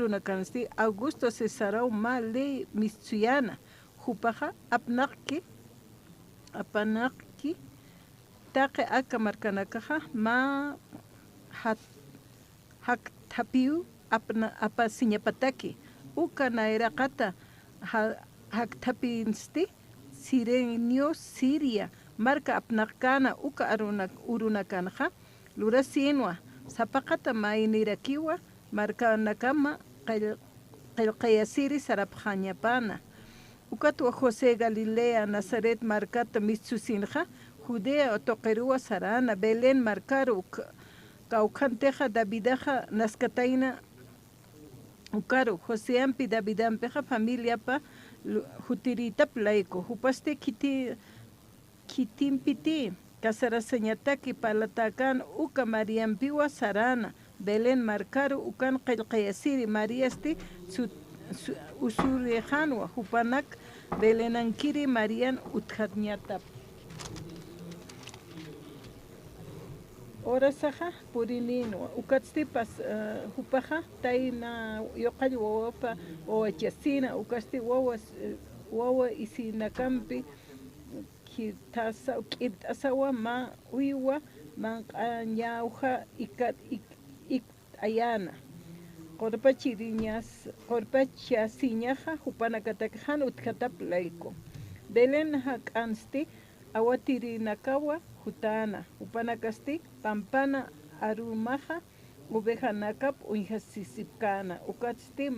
urunakansti Augusto Cesarao male Mitsuyana hupaja apanaki taqe aka markanakaja ma haktapiu apa siñapataki uka nairaqata haktapinsti Sirenio Siria marca apnaqkana uka urunakanja lura sinwa sapaqata mainirakiwa marca nakama qillqayasiri sarapjañapana ukatwa José Galilea Nazaret marcata mitsusinja Judea otoqerua sarana Belén marcaru kaukanteja Davidaja naskataina ukaru Joseampi Davidampeja familiapa hutiritap laiko hupaste kitimpiti kasara señataki palatakan uka Mariampiwa sarana Belén marcaru ukan qillqayasiri Mariasti usurijanwa hupanak Belenankiri Marian utjatñatap ora saja purinino ukatstipas hupaja taina yoqall wawapa wawachasina ukasti wawa isinakampi k'itasawa ma uywa manq'añawja ayana qorpachasiñaja hupanakatakjan utjatap layku Belén hak'ansti awatirinakawa hutana upanakasti pampana arumaja oveja nakap unjasisipkana ukatsti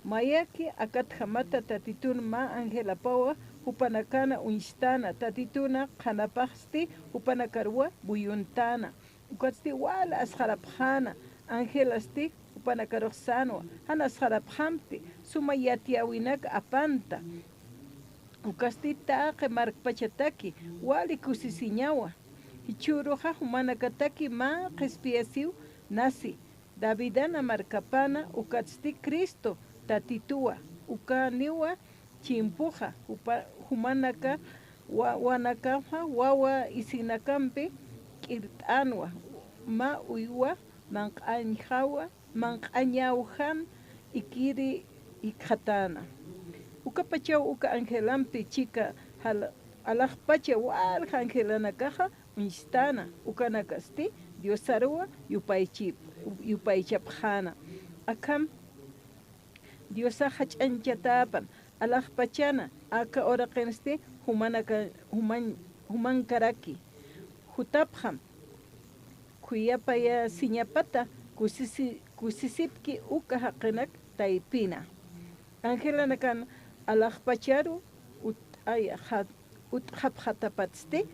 mayaki akatjamata tatitun ma Angela Pawa upanakana unshtana tatituna qhanapaqsti upanakarwa buyuntana ukatsti wala asqarapjana Angelasti upanakaruqsanwa hana asqarapjampi suma yatiawinaka apanta ukasti taqe markpachataki wali kusisiñawa hichuruja humanakataki ma qespiasiw nasi Davidana markapana ukatsti Cristo tatitua ukaniwa chimpuja humanaka wanakaja wawa isinakampi k'ilt'anwa ma uywa manq'añawjan ikiri ikhatana ukapachaw uka Angelampi chika alaqpacha walja Angelanakaja unshtana ukanakasti Diosarua yupaychapjana akam Diosa hach'anchatapan alaqpachana aka oraqinsti humankaraki hutapjam kuyapaya siñapata kusisipki uka haqinak taypina Angelanakan alaqpacharu utqapqatapatsti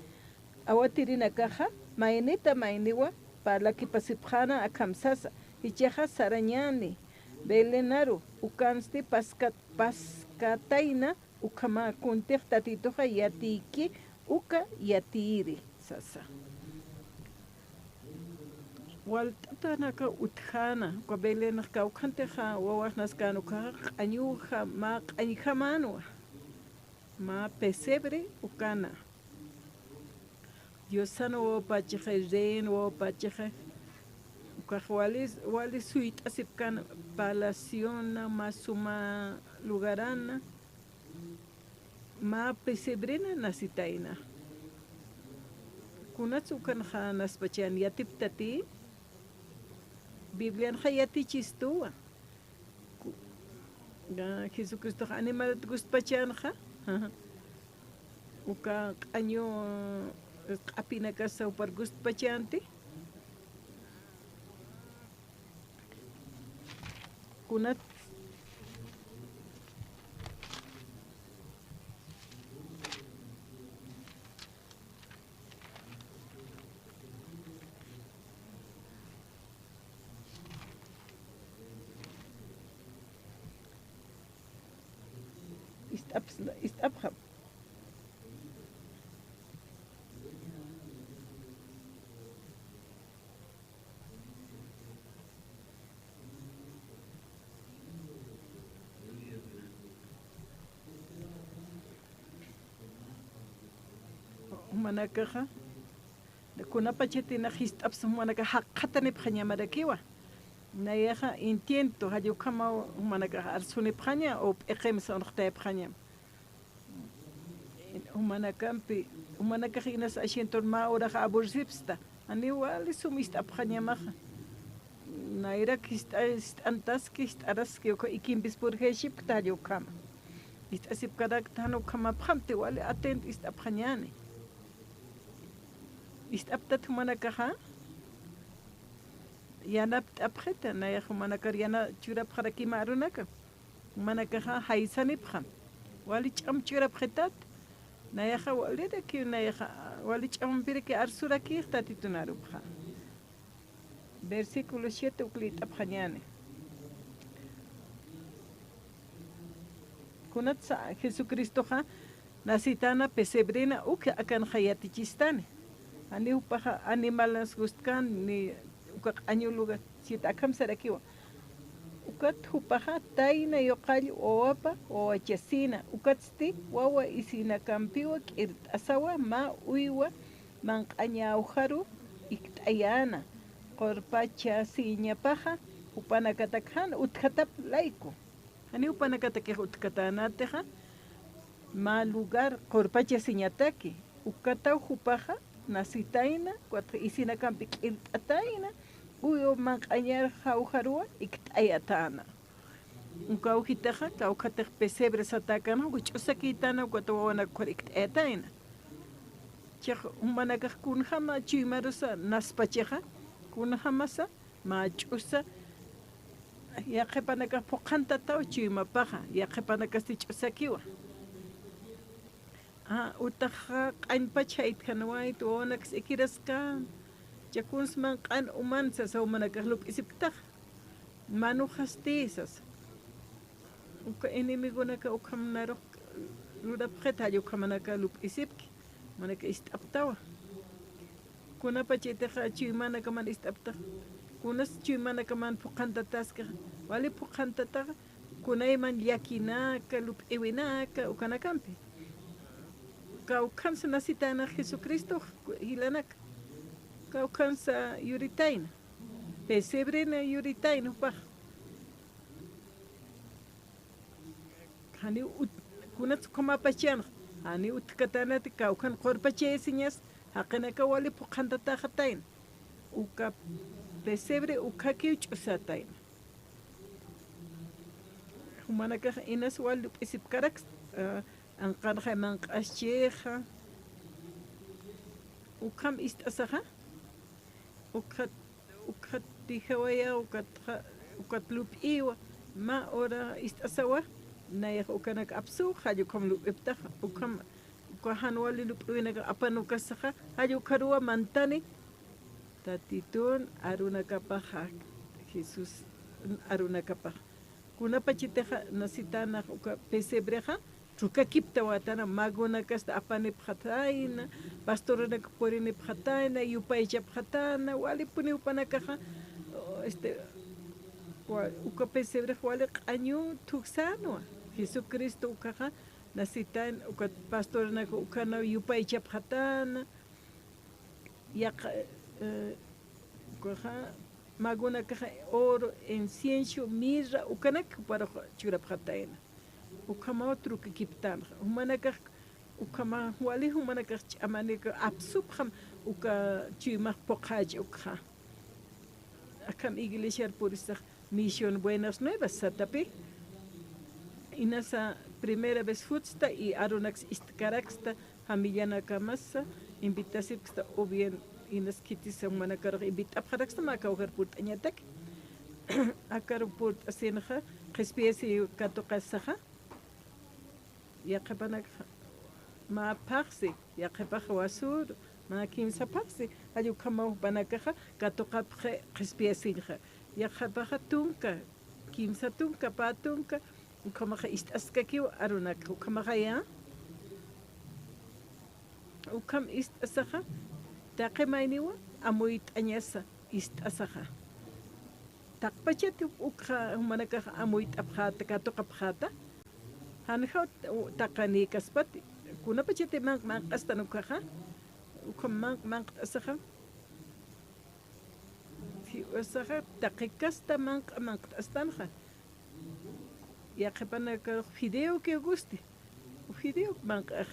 awatirinakaja maynita mayniwa palakipasipjana akamsasa ichaja sarañani Belenaru ukansti paskatayna ukamakuntej tatitoja yatiki uka yatiri sasa waltatanaka utjana kwa Belenaka ukanteja wawajnaskanuka q'añuja ma q'añjamanwa ma pesebre ukana Diosano wapacheje ren wapacheje wali suit'asipkana palaciona masuma lugarana ma pesebrena nasitaina kunatsu ukanja naspachan yatiptati Biblian hayatichistuwa Jesucristo animal guspachanja uka q'añu q'apinakasa upar guspachanti kunat istapjam manakaja kunapa chetina hist'apsa manaka haqqatani phañamarakiwa nayaja intento hayu kama humanaka arsuni pjaña o ejem sonrte pjaña humanakampi humanaka hinas asientor ma ora abursipsta ani wali sumista pjaña maja naira kist antas kist araski ko ikimbis burgeship tayo kama ist asip kadak tano kama phamte wali atent ist apjañane ist aptat humanaka ha yana apjeta na ya humanaka yana chura pjaraki marunaka humanaka ha haisani pjam wali cham chura pjetat na ya wali de ki na ya wali cham pire que arsura ki tatitunaru pja versículo 7 uklit apjañane kunat sa Jesucristo ha nasitana pesebrina uka akan hayati chistane ani upaha animalas gustkan ni uka año lugar si takam sarakiwa ukat upaha taina yoqali oapa o chasina ukatsti wawa isina kampiwa kirt asawa ma uiwa man qañawharu iktayana qorpacha siñapaja upanakatakhan utkatap laiku ani upanakatakej utkatanateja ma lugar qorpacha siñataki ukataw hupaja nasitaina cuatro isina kampi ataina uyo manqañar jaujarua iktayatana unkawjitaja kawkatej pesebre satakana guch'usakitana cuatro iktayataina chej humanakaj kunjama chuymarusa naspacheja kunjamasa ma ch'usa yaqepanakaj puqantataw chuymapaja yaqepanakasti ch'usakiwa utaja q'anpacha itjanawait onax ikiraskan chakunsman q'an umansas humanakaj lup'isiptaj manu hastizas uka enemigonaka ukhamnaruj rurapjeta yukhamanaka lup'isipki manaka ist'aptawa kunapa chaytaja chuymanaka man ist'aptaj kunas chuymanaka man puqantatasqa wali puqantataqa kunayman llakinaka lup'iwinaka ukanakampi kawkansa nasitana Jesucristo hilanaka kawkansa yuritaina pesebrena yuritaina upaj hani kunat komapachana hani utkatanati kawkan qorpachesiñas haqinaka wali puqantataqa taina uka pesebre ukaki ch'usataina humanaka inas wali lup'isipkaraks anqarja manq'ascheja ukam ist'asaja ukat tijawaya ukat lup'iwa ma ora ist'asawa nayaj ukanak apsu hayu kam lup'iptaja ukam ukahan wali lup'iwinaka apanukasaja hayu karua mantani tatitun arunakapaja Jesus arunakapaja kunapa chiteja nasitana uka pesebreja Ruka kipta watana maguna kasta apane pjataina, pastorana purini pjataina, yupaicha pjatana, wali puni upanakaja, uka pesebre wali año tuxano, Jesucristo ukaja, nasitan uka pastorana ukana yupaicha pjatana, yak ukaja maguna kaja oro, incienso, mirra, ukanak para chura pjataina. Ukama otro que kiptan humanaka ukama wali humanaka amanika absubham uka chimah pokaj ukha akam iglesia por esta misión buenas nuevas satapi inasa primera vez futsta y aronax istkaraksta familiana kamasa invitasipsta o bien inas kitis humanaka invita paraksta makauher put añatak akar put asenja especie katokasaja yaqepanak ma paxi yaqepaj wasur ma kimsa paxi ayu kama banakaja katoqapje qespiasinja yaqepaja tunka kimsa tunka patunka ukamaja istaskakiw arunak ukamaja ya ukam istasaja taqemayniwa amuit añasa istasaja taqpachati ukha humanakaja amuit apjata katoqapjata hanjot taqani kaspati kuna pachete man qastanu kaja ukam man asaja hiwasaqa taqiqasta manq'astanja yaqipanaqa fideo que guste fideo manq'aj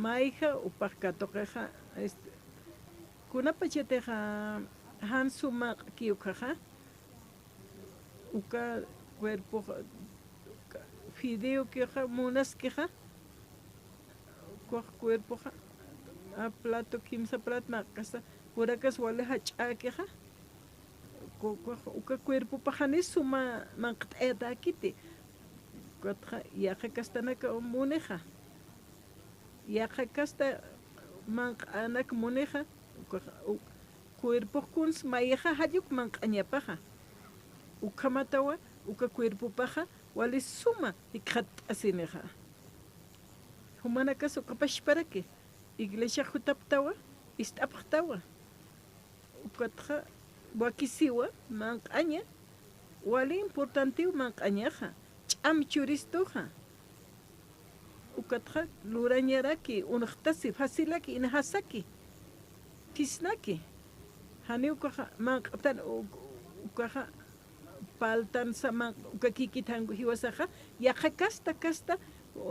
mayqa upaqkatoqeqa kunapachateqa hansu maq'kiuqaqa uka cuerpo fideo queja monas queja cuerpo a plato kimsa plat macasa por acá suele hacha queja uka cuerpo pajanes suma manqeta kiti cuatra ya que castana que moneja ya que casta manqana que moneja cuerpo kuns mayeja hayuk manqaña paja uka matawa uka cuerpo paja wali suma ikhat asineja humana kaso kapash para que iglesia jutaptawa istaptawa ukatra wakisiwa manqaña wali importante manqañaja cham churistoja ukatra lurañara que unahtasi fasilaki inahasaki kisnaki hani ukaja manqatan ukaja paltan sama ukakikitan hiwasaja yaqa kasta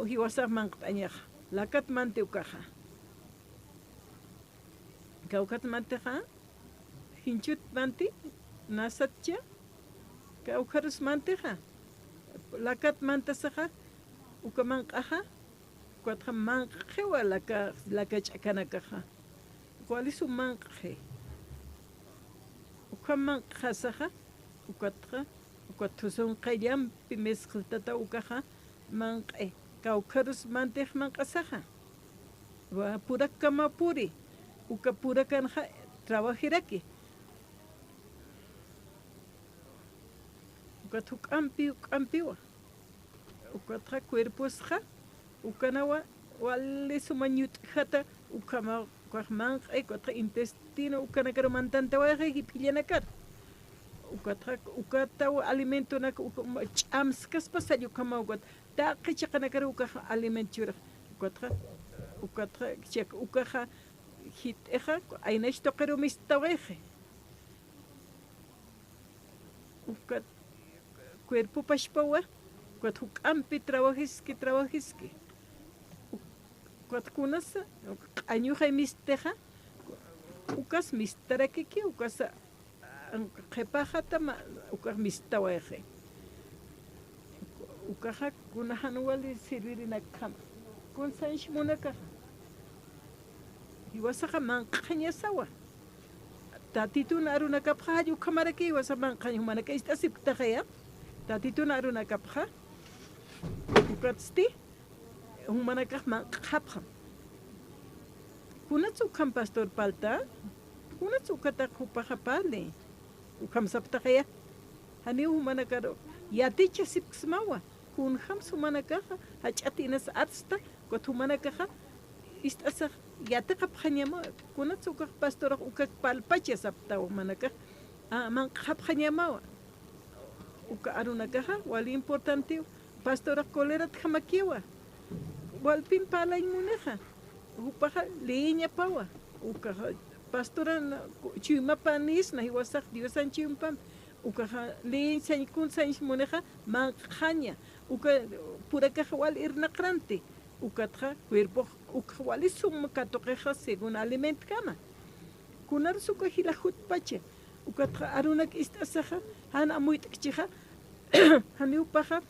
hiwasa manqañaja lakat mante ukaja kaukat manteja hinchut manti nasatcha kaukarus manteja lakat mantasaja ukamanqaja cuatra manqje wa laka chakanakaja cuál es su manqje ukamanqasaja ukatra ukatusun qayam pimesqtata ukaja manqe kaukarus mantej manqasaja wa pura kama puri uka pura kanja trabajiraki ukatuk ampiwa ukatra cuerposja ukanawa wale sumañut jata ukama manqe cuatra intestino ukanakaro mantante waje pillanakar ukatawa alimento nak chamskas pasayo kama ukat ta qichaqanakar ukaja alimento ukatra chek ukaja hit eja aynash toqero mistaweje ukat cuerpo pashpawa ukat hukampi trabajiski ukat kunasa añuja misteja ukas mistarakiki ukas qepajata ukaj mistaweje ukaja kunahan wali sirvirinakama kun sansh munakaja hiwasaqa manqañasawa tatituna arunakapqa hayu kamaraki hiwasa manqaña humanaka istasiptaqaya tatituna arunakapqa ukatsti humanakaq manqapqa kunatsu kan pastor palta kunatsu ukataq hupaqa pali ukamsaptaqaya hani humanakaro yaticha sipksmawa kun hams humanakaqa hach'atinas atsta kot humanakaqa istasaq yataqa phañama kunatsu ukaq pastor ukaq palpacha saptawa humanaka manqap phañamawa uka arunakaqa wali importante pastor kolera tjamakiwa walpin palay muneja upaqa leña pawa uka pastora chimapanis na hiwasaq diosan chimpam ukaja leñ sañkun sañ muneja manqaña uka purakaqa wal irnaqrante ukatqa cuerpo uka wali suma katoqeja según aliment kama kunar suka hilajut pache ukatqa arunak istasaja hana muyt'ikchija hani upaja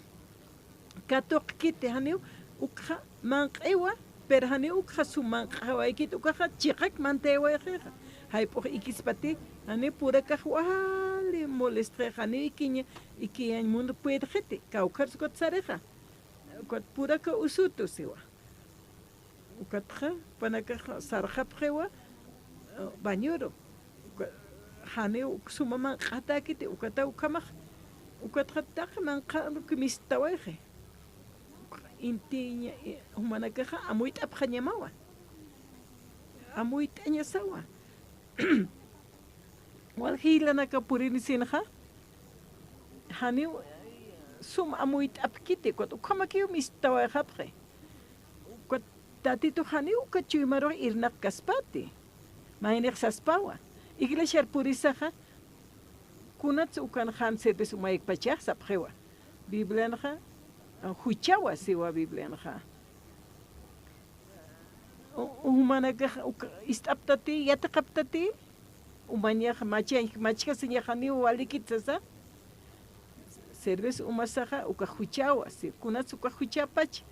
katoqkite hani ukja manqewa pero hani ukja sumanqawaykit ukaja chiqak mantewajeja haypoq ikispati hani purakaj wali molestreja hani ikiña mundo puedjete kaukar sukot sareja kot puraka usutu siwa ukatja panaka sarjapjewa bañuro hani sumaman qatakite ukata ukamaj ukatja taqman qanu kimistawaje intiña humanakaja amuit apjañamawa amuit añasawa wal hilanaka purinisinja hani sum amuit apkite kot ukamakiu mistawajapje tatito hani ukachimaro irnak kaspati mainex saspawa iglesia purisaja kunats ukan han cerveza umayek pachaj sapjewa Biblianja huchawa siwa Biblianja umanaka istaptati yataqaptati umañaja machka siñajani walikitsasa cerveza umasaja uka huchawa si kunats uka huchapach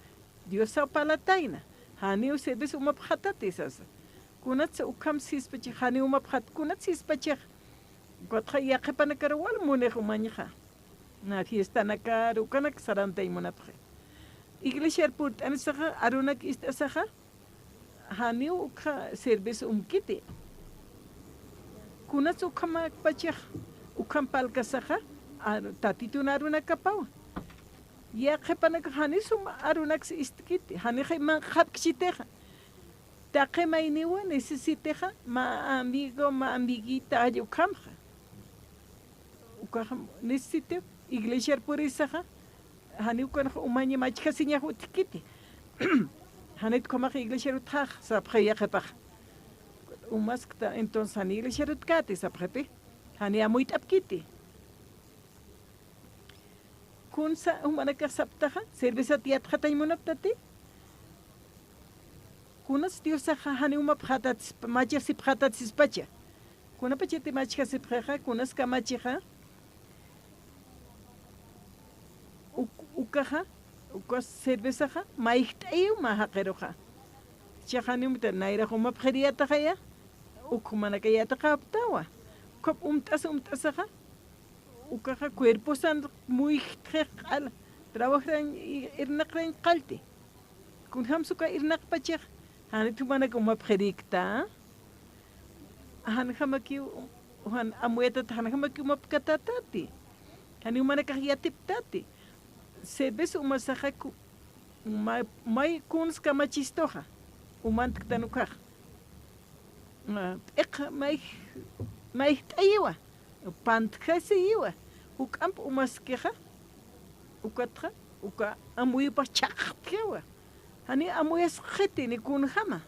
Dios palatayna hani cerveza umaphatati sasa kunats ukam sispach hani umaphat kunats sispach Gotja yaqipana karawal munej umañaja na fiesta nakar ukanak sarantay munapje iglesia purt anisaja arunak istasaja hani uka cerveza umkiti kunats ukamak pachaj ukam palkasaja tatitun arunak kapawa yaqipana hani sum arunak istkiti hani man khapkchiteja taqemainiwa necesiteja ma amigo ma amiguita ayukamja necesite iglesia purisaja hani ukan umaña machka siña utkiti hanit komaj iglesia utaj sapja yaqipaj umaskta entonces hani iglesia utkati sapjepi hani amuit apkiti kunsa umanaka saptaja cerveza tiatjata imunaptati kunas diosaja hani umapjatat macha sipjatat sispacha kunapacheti machka sipjaja kunas kamachija ukaja ukas cervezaja maihtayu mahaqeroja chajani umta naira umapjeriata jaya ukumanaka yataqaptawa kop umtasaja ukaja cuerpo san muy qal trabajan irnaqran qalti kun hamsuka irnaqpachej hani tumanaka umapjerikta han hamaki han amueta han hamaki umapkatatati hani umanaka yatiptati cerveza umasajaku may kuns kamachistoja umantktanukaj eqa may tayiwa pantkasiwa ukamp umaskeja ukatja uka amuypa chaqtjewa hani amuyas kheti ni kun jama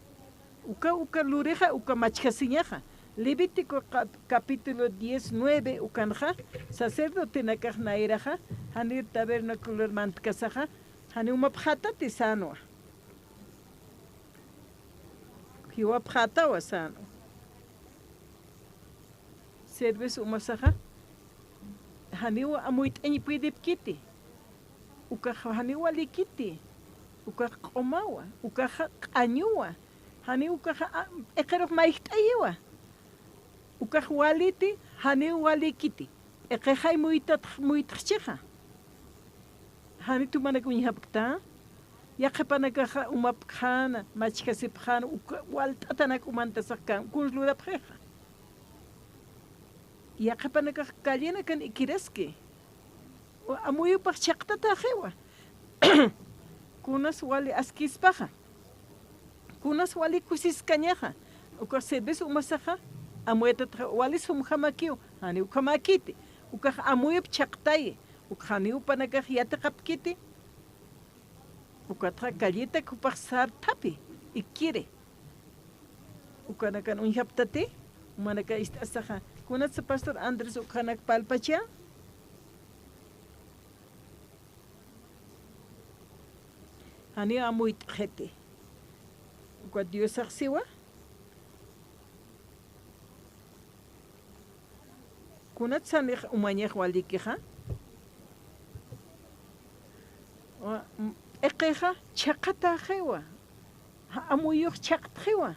uka lureja uka machkasiñaja Levítico capítulo 19 ukanja sacerdote nakaj nairaja hani tabernáculo mantkasaja hani umapjatati sanwa hiwapjata wa sano cerveza umasaja hani wa amuit eñipidipkiti uka hani walikiti uka qomawa uka qañuwa hani uka eqerof maihtayiwa uka waliti hani walikiti eqejay muitqcheja hani tumanak uñihapkta yaqepanakaja umapjana machkasipjana uka waltatanak umantasajkan kunslurapjeja yaqepanakaj kallena kan ikireski amuyupaj chaqtatajewa kunas wali askispaja kunas wali kusiscañaja uka cerveza umasaja amueta wali sumjamakiu hani ukamakiti uka amuyup chaqtaye uka hani upanakaj yataqapkiti uka kallita kupaj tapi ikire ukanakan uñihaptati umanaka istasaja kunas pastor Andrés ukanak palpacha hani amuit jete uka Dios axiwa kunat sanih umañej walikija eqeja chaqata jewa amuyuq chaqtjewa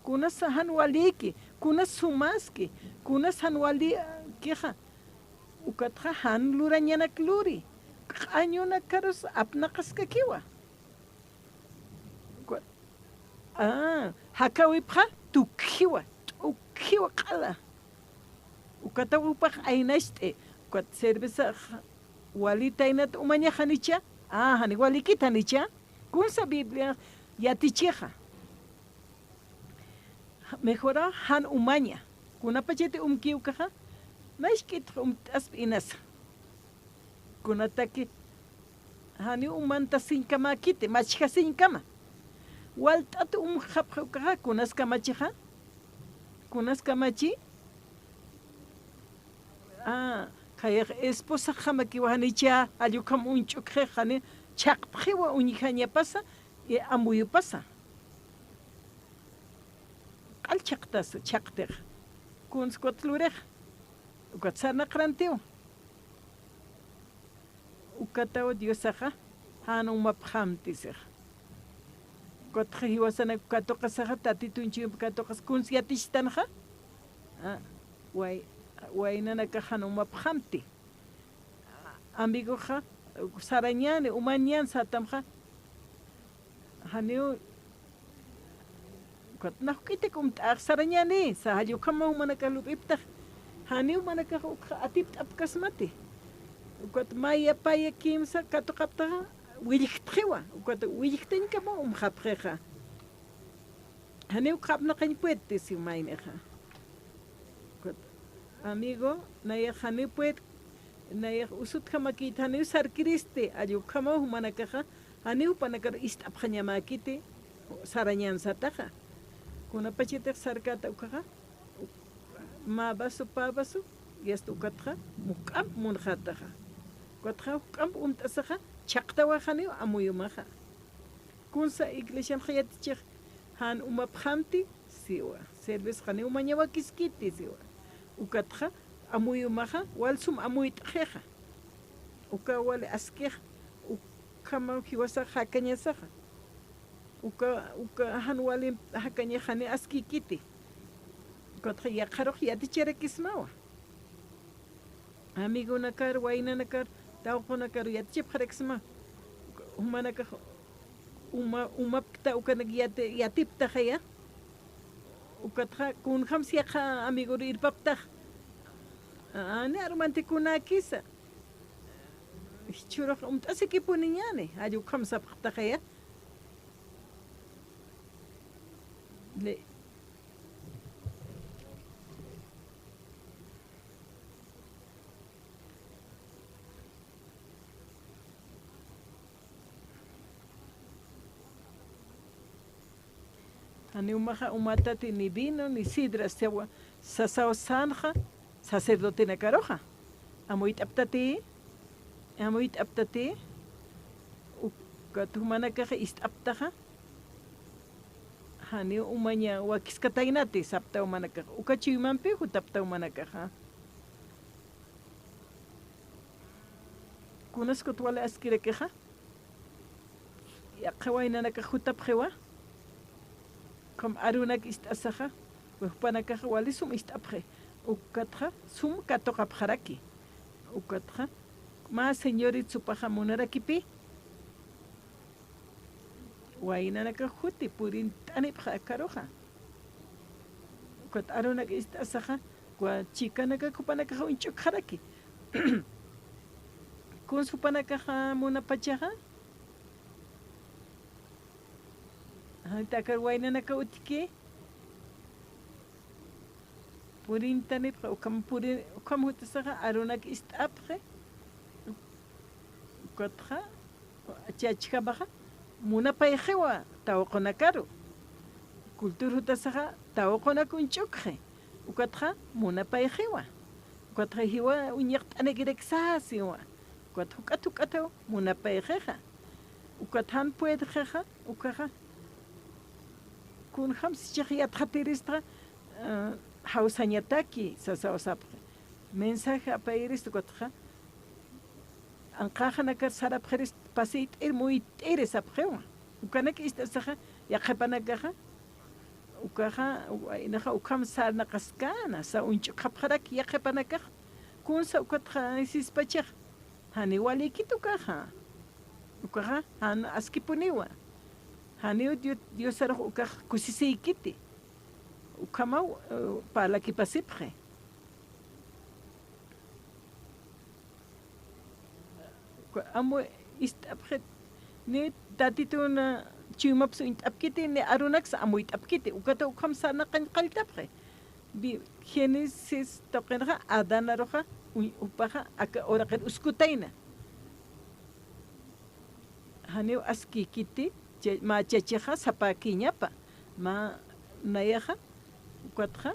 kunas han waliki kunas sumaski kunas han wali kija ukatja han lurañanak luri qañuna karos apnaqaskakiwa hakawipja tukjiwa qala ukatawupaj aynashte ukat cerveza walita inat umañajanicha hani walikitanicha kunsa Biblia yaticheja mejora han umaña kunapachete umkiukaja mashkit asp-inasa kunataki hani umanta sinkamakite machja sinkama waltatu umjapjaukaja kunas kamachija kunas kamachi kaya esposa jamaki wahanicha ayukam unchukhe hani chaqphiwa uñihaña pasa y amuyu pasa qalchaqtas chaqtiq kunskotlurej ukatsana kranteo ukataw diosaja hanun maphamtisej kotja hiwasana katoqasaja tatitunchi katoqas kunsiatishtanja waynanaka hanun maphamti amigoja sarañani umañan satamja haniu kotnahkite kumt'aq sarañani sahayukama manaka lup'iptaj haniu manaka atipt apkasmati ukot maya paya kimsa katoqaptaja williqtjiwa ukot williqtinkama umjapjeja haniu qapnaqañpuetti simayneja ukot amigo naya haniu puet naya usut jamakit haniu sarkiriste ayukama manakaja haniu panakar istapjañamakiti sarañansataja kunapachitaq sarkata ukaja mabasu pabasu yasta ukatja muk'am munjataja ukatja uk'am umt'asaja chaqtawa haniu amuyumaja kunsa iglesianqa yatichej han umaphamti siwa cerveza haniu mañawakiskiti siwa ukatja amuyumaja walsum amuyt'jeja uka wale askeja ukama hiwasa hakañasaja uka han wale hakañajani askikiti ukatja yaqaruj yaticherekismawa amigo nakar wayna nakar tawqunakar yatichipqarekisma humanaka umapta ukanak yatiptajaya ukatja kunjam siaqa amigo irpaptaj ani armantikunakisa churaq umt'asikipuniñani ayukam sapaqtajaya le ani umaja umatati ni vino ni sidra sewa sasao sanja sacerdote nakaroja amuit aptati ukatumanakaja istaptaja hani umaña wakiskataynati saptaw manakaja ukachiymanpi hutaptaw manakaja kunaskut wala askirekeja yaqawaynanaka hutapjewa kom arunak istasaja wehpanakaja walisum istapje ukatja sum katoqapjaraki ukatja ma señoritsupaja munarakipi waynanaka huti purin t'anipja karoja ukat arunak istasaja kwa chikanaka kupanakaja unchukjaraki kun supanakaja munapachaja takar waynanaka utiki purin tanipja ukam hutasaja arunak istapje ukatja chachkabaja munapayjewa tawqonakaru kultur hutasaja tawqonakunchukje ukatja munapayjewa ukatja hiwa uñiqt'anekireksasiwa ukatja huk'atu munapayjeja ukatjan puedjeja ukaja kun hamsichej yatjatirisqa hawsañataki sasawasapje mensaje apayirist ukatja anqaja nakar sarapjeris pasit muy t'eres apjewa ukanak istasaja yaqepanakaja ukaja waynaja ukam sarnaqaskana sa unch'uqapjaraki yaqepanakaj kunsa ukatja isispachej hani walikitu kaja ukaja han askipuniwa hani diosaruj ukaj kusisiykiti ukamaw palakipasipje amo istapje ni tatituna chimaps intapkiti ni arunax amo itapkiti ukata ukam sana qaltapje bi genesis toqenja adana roja upaja aka oraqer uskutayna hani askikiti ma chacheja sapakiñapa ma nayaja ukatja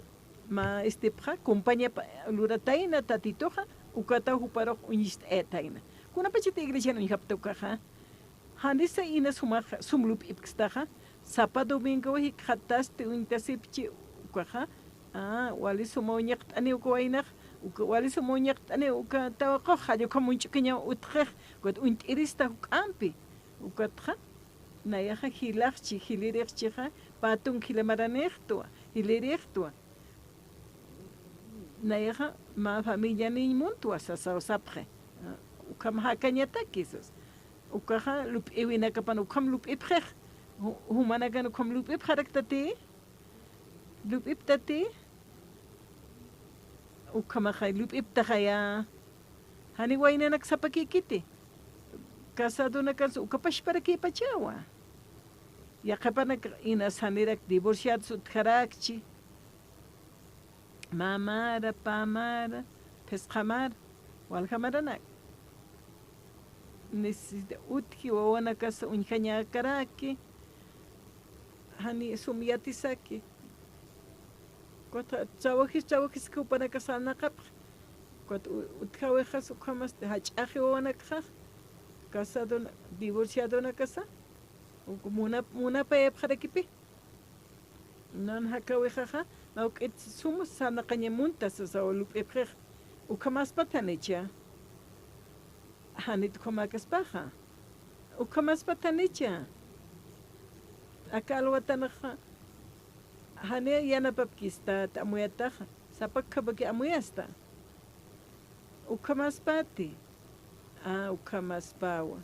ma pja compañía lurataina tatitoja ukata huparo unist etaina kuna pachita iglesia no haptokaja handisa ina sumlup ipkstaja sapa domingo hikataste untasipchi ukaja wali sumoñaq ani ukawainaq wali sumoñaq ani uka tawaqa hayo kamunchukña utqej kot untirista hukampi ukatja nayaja hilaqchi hiliriqchija patun hilamaranejtua hiliriqtua nayaja ma familia ni muntua sasawsapje ukam hakañatakisos ukaja lup iwinakapan ukam lup ipjej humanagan ukam lup ipjaraktate lup iptate ukamaja lup iptajaya hani waynanak sapakikiti casado na kanso ukapash para ki pachawa ya kapanak ina sanirak divorciado sutjarakchi mamara pamara peskamar walhamaranak necesita utki wawana casa unjaña karaki hani sumyatisaki kota chawajis kupana kasana kap kot utkawejas ukamas de hachaje wawana kha casado divorciado na casa muna pa parakipi nan hakawejaja Nauk sumus sana kanyamunta sa olup eprej ukamas patanicha hanit komakas paja ukamas patanicha akalwatanaja hane yana papkista tamuyataja sapakabaki amuyasta ukamas pati ukamas pawa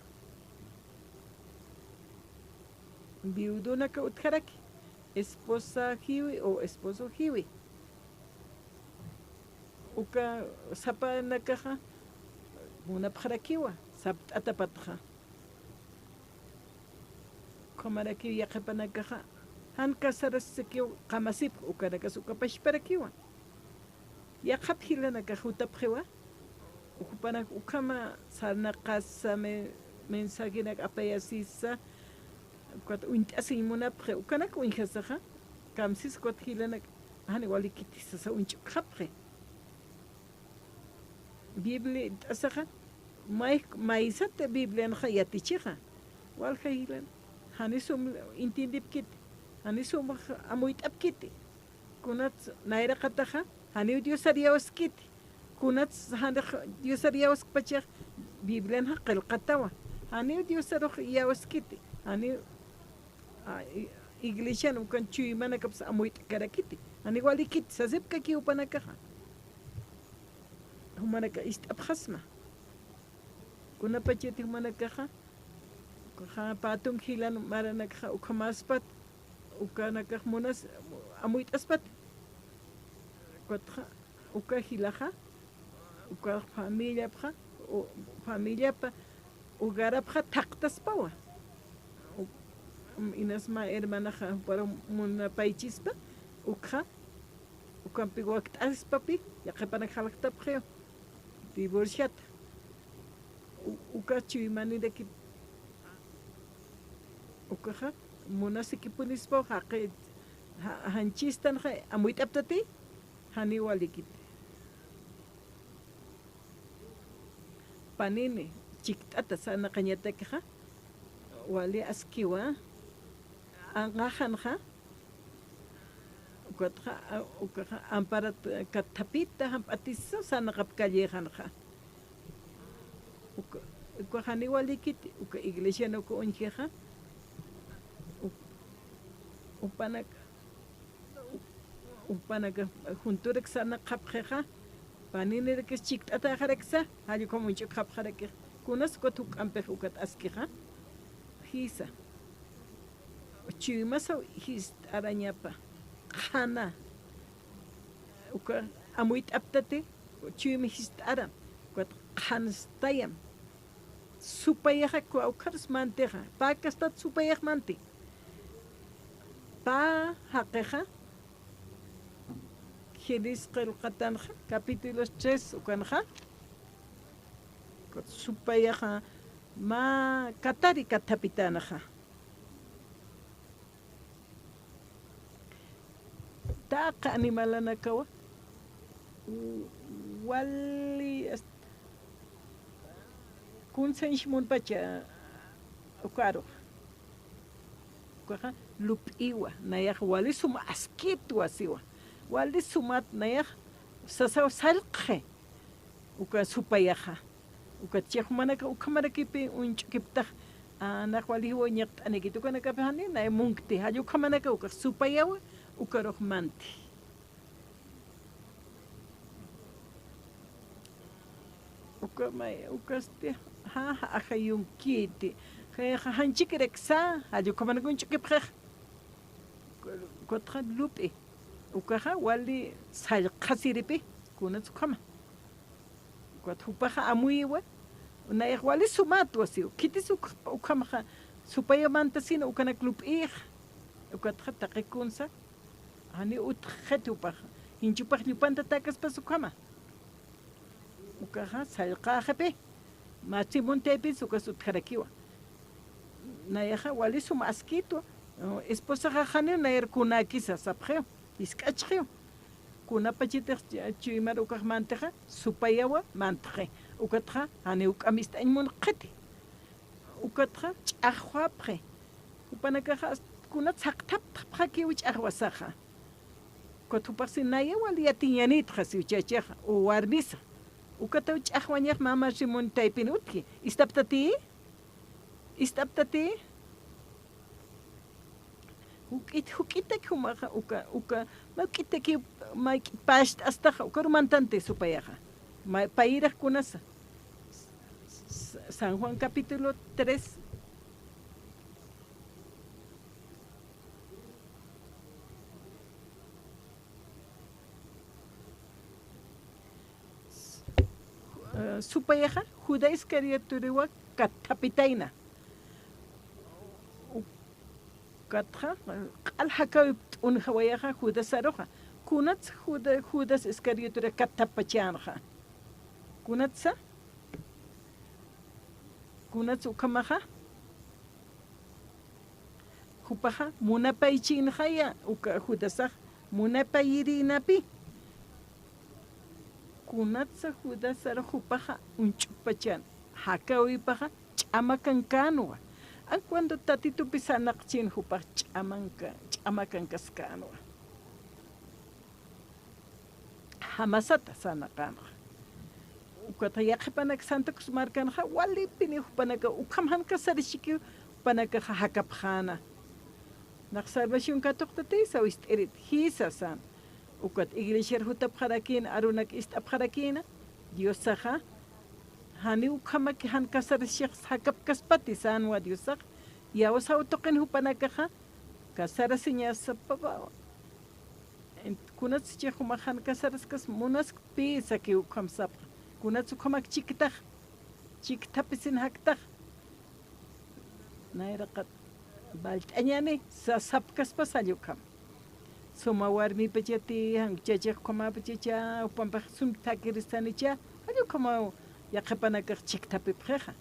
viuduna ka utkaraki esposa hiwi o esposo hiwi uka sapa nakaja una pjarakiwa sap atapatja komaraki yaqapanakaja han kasarasikiw qamasip ukanakas ukapashparakiwa yaqap hilanakaja utapjewa ukupanak ukama sarnaqasame mensajinak apayasisa kwat untasi munapre ukanak unjasaja kamsis kwat hilanak hani walikitisa sa unchu khapre biblia asaja maisat biblia khayatichija wal khaylan hani sum intindipkit hani sum amuit apkit kunat naira qataja hani diosariyawaskit kunat hani diosariyawas pachaj biblia haqil qatawa hani diosariyawaskit hani iglesia no kan chui mana kaps amuit karakiti ani walikit sasip ka ki upanaka humana ka ist abkhasma kuna pacheti humana ka patung hilan marana ka ukamaspat ukana ka munas amuit aspat kotra ukahilaja uka familia pa familia pa ugara pa taktas pawa inasma hermana para muna paichispa ukha ukampi wakt aspapi ya kapana khalakta pkheo divorciat uka chuimani de ki ukha muna sikipunispo haqe hanchistan kha amuit aptati hani walikit panini chiktata sana kanyata kha wali askiwa angajanja ukatja ukaja amparat katapita hampatisa sana kapkallejanja ukajani walikit uka iglesia no ko unjeja upanak junturek sana kapjeja panini que chiktata jareksa hayo como unchuk kapjarek kunas ko tuk ampej ukat askija hisa chimasa his arañapa khana uka amuit aptate chimi his aram kwat khanstayam supayah ko ukars manteja pa kastat supayah manti pa hakeja Genesis qatan capítulo 3 ukanja kwat supayah ma katari katapitanaja taqa animalana kawa wali kun senshmun pacha ukaro ukaha lupiwa nayak wali suma askitu asiwa wali sumat nayak sasaw salqe uka supayaha uka chekmanaka ukamarakipi unchukiptaj anak wali huwa anekitu kanaka pahani na mungti hayu kamanaka uka supayawa uka rohmanti uka may uka ha akayung kiti kaya hanchik reksa hayu kamanaka unchukiptaj kotra lupi uka ha wali sal khasiripi kuna tsukama kwat hupaha amuiwa na wali sumat wasiu kitis ukamaha supaya mantasina ukana klub ukat khata kunsa hani utkhatu pa hinchupah nyupanta takas pasukama ukaha salqa khape machimun tepis ukasut kharakiwa na wali suma askito esposa khane na kuna kisa sapkheo iskachkheo kuna pachita chimar ukah manteja supayawa mantje ukatra hani ukamista inmun qati ukatra ch'ahwapre upanakaja kuna tsaqtap phaki uch'ahwasaja kotupasinaya wali yatiñanitja siuchachaja o warmisa ukata uch'ahwañaj mama rimun taypin utki istaptati huk'itak humaja uka mawk'itaki maypasht astaja ukarumantante supayaja pairaj kunasa San Juan capítulo 3 supayaja Judá Iscarioturewa katapitaina katja q'alhakawi t'unjawayaja Judas saroja kunats Judas Iscarioture katapachanja kunatsa kunats ukamaja hupaja munapaychinjaya uka Judasaj munapayirinapi kunatsa Judas saroja hupaja unchupachan hakawipaja ch'amakankanwa cuando tatito pisanaqchin hupaj ch'amakankaskanoa hamasata sanaqanqa ukata yaqipanak Santa Cruz markanja walipini hupanaka ukhamhanka sarishiki hupanaka hakapjana naq salvación katuqtati sawist'irit hisasan ukat iglesia hutapjarakin arunak istapjarakina Dios saja hani ukhamaki hankasarishik hakapkaspati sanwa Diosaq yawas autoqin hupanakaja kasarasiña sapapa kunats chejuma hankasaraskas munas pisa ki ukhamsapqa kunats ukhamak chiktappisin haktaj nayraqat balt'añani sapkaspas allukam suma warmipa chati hanchachej qumapa chicha upanpaq sumtakiristanicha allukama yaqapanakaq chiktapipjeja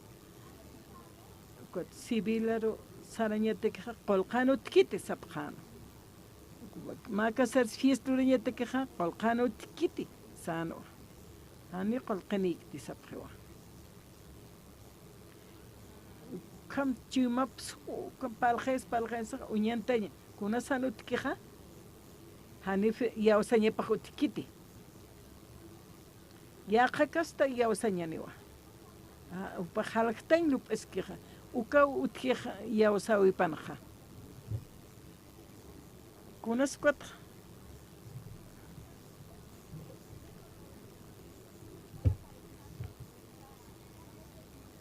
kot civilaro sarañatekeja qolqanu tkiti sapqanu makasar fiesturañatekeja qolqanu tkiti sano hani qolqanikti sapqewa kam chimaps kam paljes uñantaña kuna sano tkeja hani yawsañapaq utkiti yaqakasta yawsañaniwa upa halaqtañ lup'eskija uka utkija yawsawipanja kunas cuatro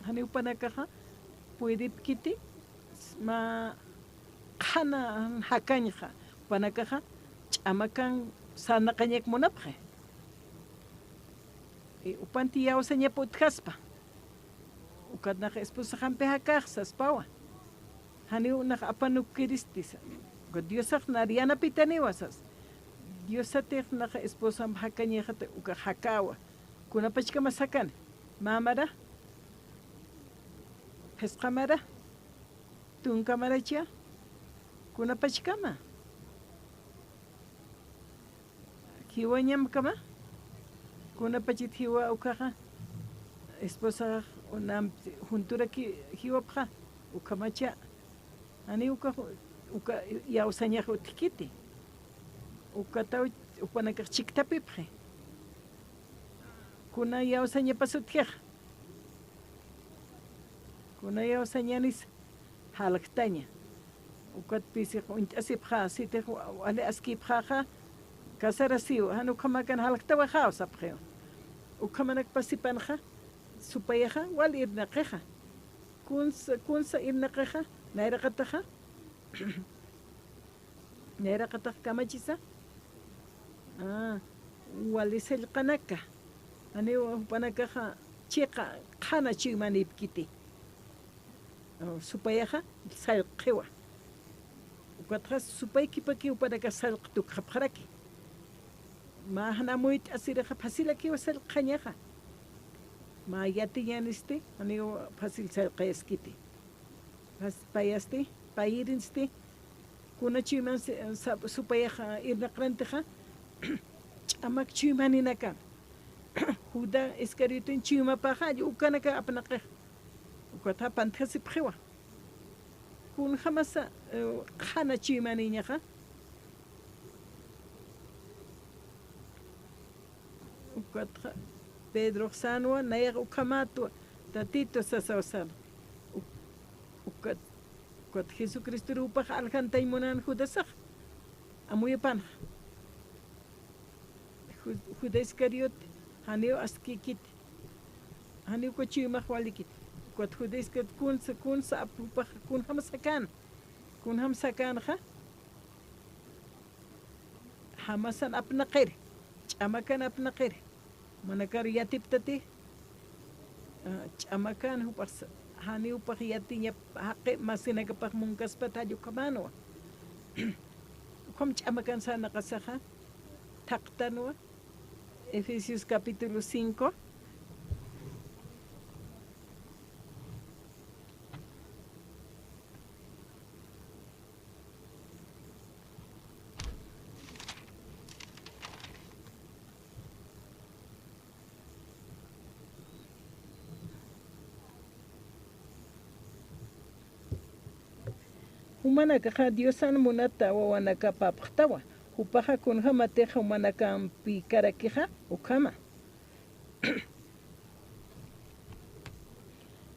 hani upanakaja puede kiti ma qhana hakañja upanakaja ch'amakan sanaqañek munapje upanti yawsañapa utkaspa ukatnaqa esposa hampi hakaqsaspawa hani unaq apanukiristisa Diosaq nariana pitaniwasas Diosatiq naqa esposa hakañejata uka hakawa kunapachkama sakani mamara pesqamara tunkamaracha kunapachkama kiwañam kama kuna pachit hiwa ukaja esposa unam juntura ki hiwa pja ukamacha ani uka ya usaña utikiti ukata upanaka chiktapi pje kuna ya usaña pasutje kuna ya usañanis halaktaña ukat pisi asip pja site ale aski pja kasara siu hanu kamakan halaktawa ja usapje ukamanak pasipanja supayaja wal irnaqeja kunsa irnaqeja nairaqataja nairaqataja kamachisa walisel qanaka ani panakaja chiqa qana chimanipkiti supayaja salqiwa ukatja supaykipaki upanaka salqtukqapjaraki ma hanamuit asireja fasilaki wasalqañaja ma yatiyaniste ani fasil salqayaskiti payasti payirinsti kuna chiman supayaja irnaqranteja ch'amak chimaninaka Juda Iscarioto en chima paja ukanaka apnaqe ukata pantasi pjewa kun jamasa khana chimaniñaja ukata Pedro Sanwa naya ukamato tatito sasawsan ukat Jesucristo rupa alcantay monan Judasaj amuyapan Juda Iscariote haneo askikit haneo kochima walikit kot Juda Iscariote kun sa apupa kun ham sakan ha hamasan apnaqir chamakan apnaqir manakar yatiptati chamakan hupas haneo pa yatinya haqe masina kapag mungkas patayo kamano kom chamakan sana kasaja taktanwa Efesios capítulo 5. Humana caja Diosan munata wawanaka papachtawa. Upaja kun hama teja humanakan pikarakeja ukama.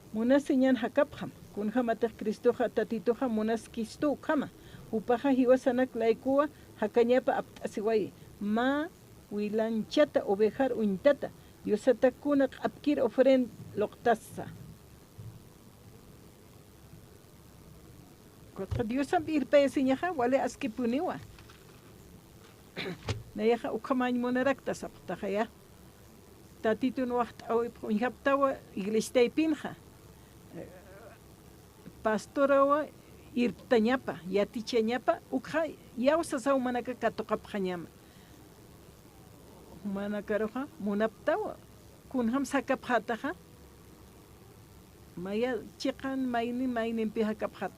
Munas señan hakapjam kun hama tej Cristoja tatitoja munas kisto ukama. Upaja hiwasanak laikua hakañapa aptasiwai ma wilanchata ovejar untata Diosata kunak apkir ofrend loktasa. Kota Diosan irpe señaja wale askipuniwa. Nayaja ukamañ monarakta saptajaya tatito no awi unhaptawa iglesia pinja pastorawa irtañapa yatichañapa ukha yawsa saumanaka katoqapjañama manakaroja munaptawa kunham sakapjataja maya chiqan maynin pijaqapjat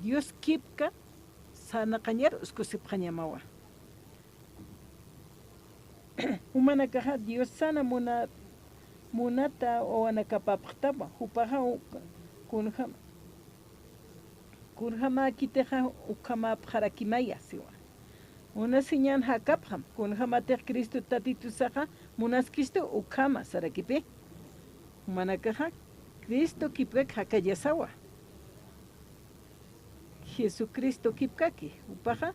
Dios kipka sana qañar uskusipqañamawa humanakaja Dios sana munata owanakapapaqtawa hupaja kunjama kiteja ukamapqarakimaya siwa una señan hakapjam kunjamatej Cristo tatitusaja munaskisto ukama sarakipe humanakaja Cristo kipek hakayasawa Jesucristo kipkaki upaja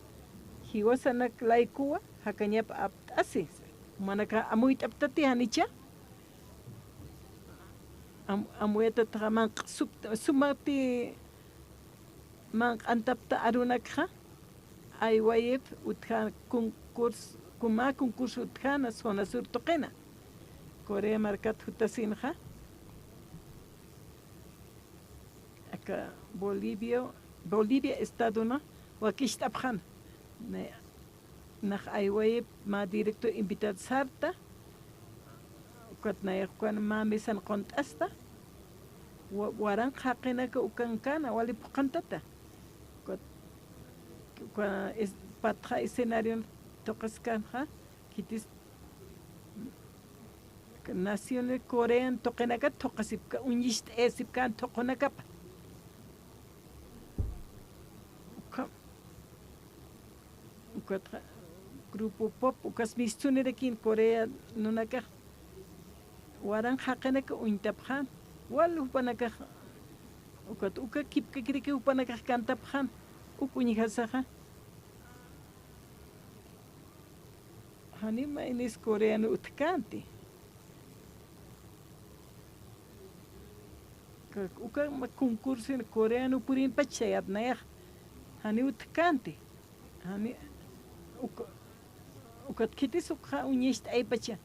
hiwasanak laikua hakañapa aptasi manaka amuit aptati hanicha amuyata taman sumati man antapta arunakha aywayep uthan concurso uthana zona sur toqena Corea marcat hutasinja acá Bolivia estado na wakishtapjan nach aywayep ma directo invitat sarta katnayakwan ma misan qontasta waran haqinaka ukankana wali puqantata patja escenario toqaskanja kitis nación Corea toqenaka toqasipka uñist esipkan toqonakapa grupo pop ukas mistunerekin Corea nunaka waran haqenaka uintapjan wal upanaka uka kipka kiriki upanaka kantapjan ukuñihasaja hanima inis coreano utkanti uka concurso coreano purin pachayat nayaj hani utkanti hani ukat kitis ukha uñist ay pacha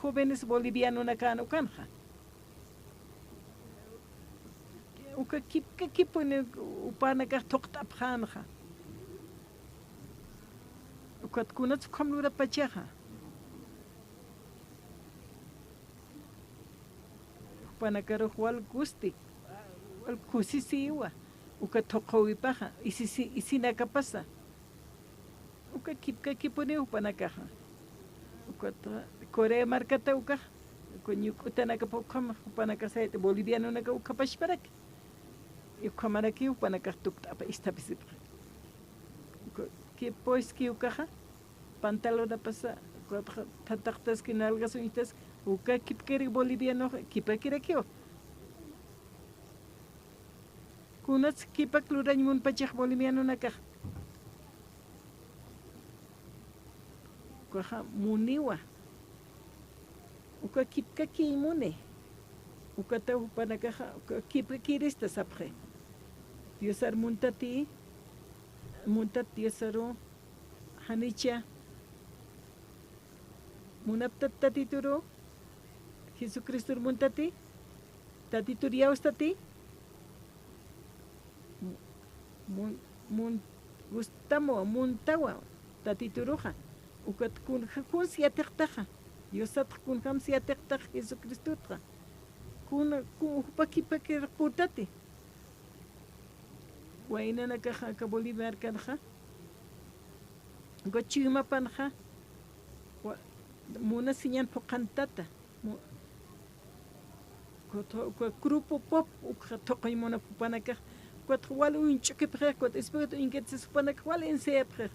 jóvenes bolivianos nakano kanja uka kipka kipune upanaka toqtapjanja ukat kunat kamlura pachaja upanakaro wal gusti wal kusisiwa uka toqowipaja isinakapasa uka kipka kipune upanakaja ukat Corea markata uka kuñukutanaka pokama upanaka saite boliviano naka uka pashparak ukamaraki upanaka tuktapa istapisip que pues que ukaja pantalona pasa tantas que nalgas unitas uka kipkeri boliviano kipakira kio kunats kipak lurañmun pachaj boliviano naka ukaja muniwa uka kipka kimune ukata upanakaja kipka kirista sapje diosar muntati Diosaro hanicha munaptat tatituro Jesucristo muntati tatituriaustati gustamo muntawa tatituruja ukat kun siatektaja Diosat kun ham siatektaj Jesucristo kun upaki putati Waina nakaja ka Bolívar kanja gochima panja muna sinyan pokantata ko grupo pop ukha toqimona pupanaka kwat wal unchuke pre kwat espiritu ingetsis pupanaka wal ense pre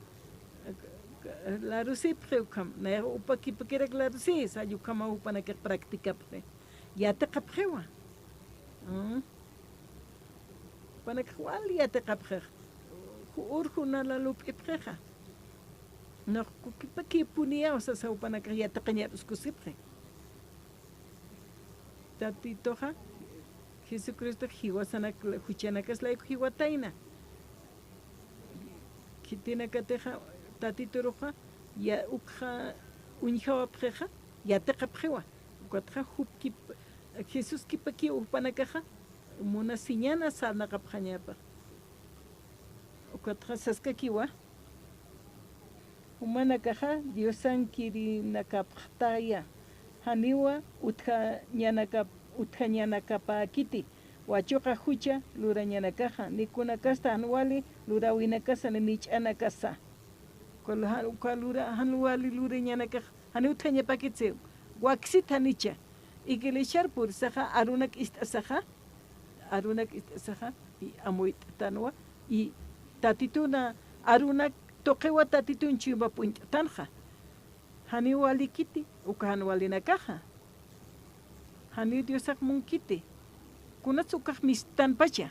la rusi pre kam na upaki pakira la rusi sa yukama upanaka praktika pre ya te qaprewa panak wal ya te kaprer urhu na la lup ipreja no kipaki punia o sa panak ya te kanya uskusipre tatitoja Jesucristo hiwasana huchana kasla hiwataina kitina kateja tatitoja ya ukha unjawa preja ya te kaprewa kwatra hupki Jesus kipaki upanakaja muna siñana sana kapjañapa ukatra saskakiwa humana kaja diosan kiri nakaptaya haniwa utja ñanakapa kiti wachoka hucha lura ñanakaja nikuna kasta anuali lura winakasa nichana kasa lura hanuali lura ñanakaja hani utja ñapakitse waksita nicha igilishar por saja arunak istasaja arunak saja y amoit tanwa y tatituna arunak toqewa tatitun chimba punt tanja hani wali kiti ukan wali nakaja hani diosak munkiti kunat ukaj mistan pacha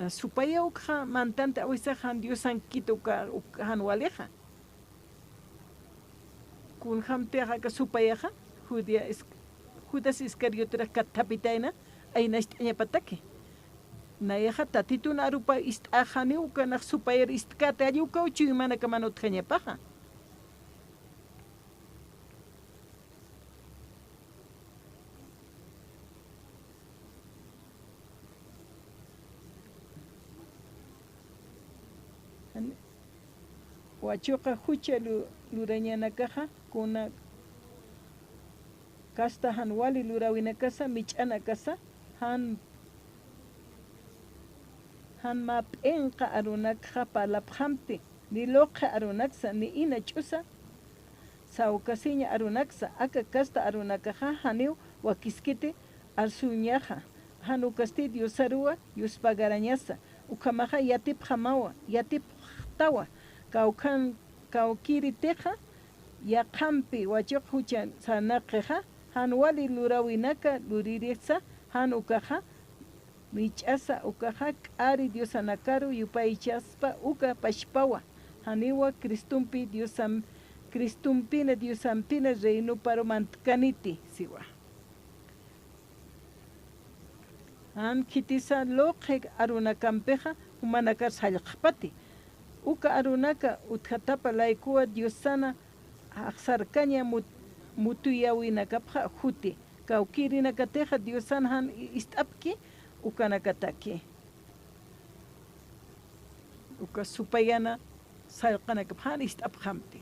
supaya ukja mantanta awisa han diosan kito ukan waleja kun hamte haka supayaja Judas Iscariote katapitaina ayna istña patake nayaja tatitun arupa istajani ukana supayar istkate ayuka uchimana kamanot paja wachuqa hucha lurañanakaja kuna kasta han wali lurawinakasa mich'ana kasa han map'inqa arunakqa palaphamti ni loqa arunaksa ni ina ch'usa Saukasiña arunaksa aka kasta arunakaja haniu wakiskite arsuñaja hanu kasti diosarua yuspagarañasa ukamaja yatip hamawa yatip tawa kaukan kaukiri teja yakampi wachoq huchan sanaqeja hanwali lurawinaka luririsa hanukaja mich'asa ukaja k'ari diosanakaru yupaychaspa uka pashpawa haniwa Cristumpina Diosampina reino para mantkaniti siwa. Han kitisa loqe aruna kampeja humanaka salqpati. Uka arunaka uthatapa laikua Diosana aksarkaña mutuyawinakapja huti. Kaukirinakateja Diosana han istapki ukanakataki. Uka supayana salqanakapjan istaphamti.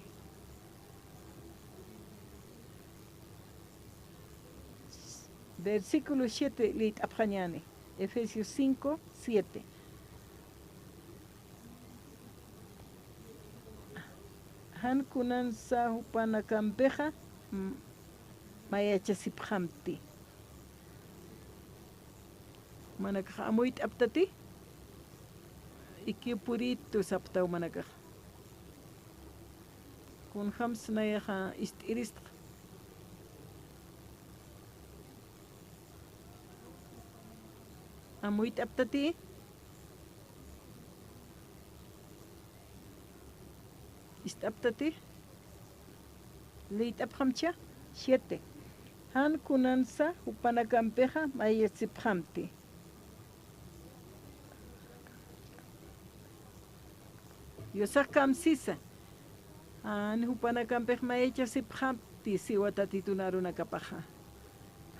Versículo 7, lit apjañani, Efesios 5, 7. Han kunan sa hupana kampeja mayachasiphamti. Manakaj amuit aptati, ikipurito saptaw manakaj. Kun hams nayaja istirist. Amuit aptati istaptati leit aphamcha 7 han kunansa upanakampeja mayetsiphamti yosakam sisa han upanakampeja mayechasiphamti siwatatitunarunakapaja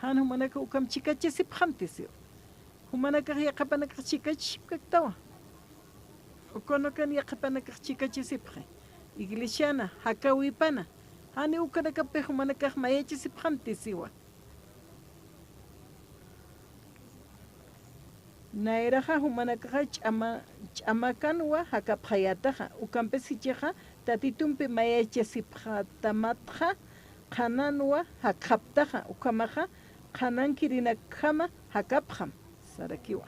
han humanaka ukam chikachasiphamti siwa humanaka yaqapanaka chikachipkaktawa ukonokan yaqapanaka chikachisipje iglesiana hakawipana hani ukanakape humanaka mayechisiphamti siwa nairaja humanaka ch'amakanwa hakapjayataja ukampesicheja tatitumpi mayechisipjatamatja qhananwa hakaptaja ukamaja qhanankirinakama hakapjam Sarakiwa.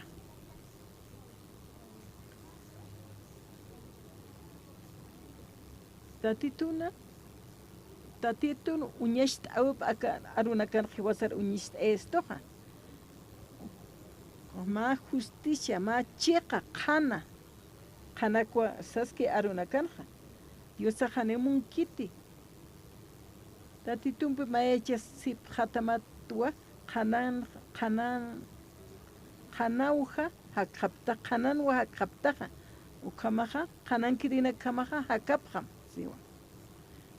Tatitun uñasht awp aka arunakan khiwasar uñisht estoja. Ma justicia, ma cheqa qana. Qanakwa saski arunakanja. Diosa hanemun kiti. Tatitumpi maechas sip khatamatwa Qanawja hakapta qananwa hakaptaja ukamaja qanankirina kamaja hakapjam siwa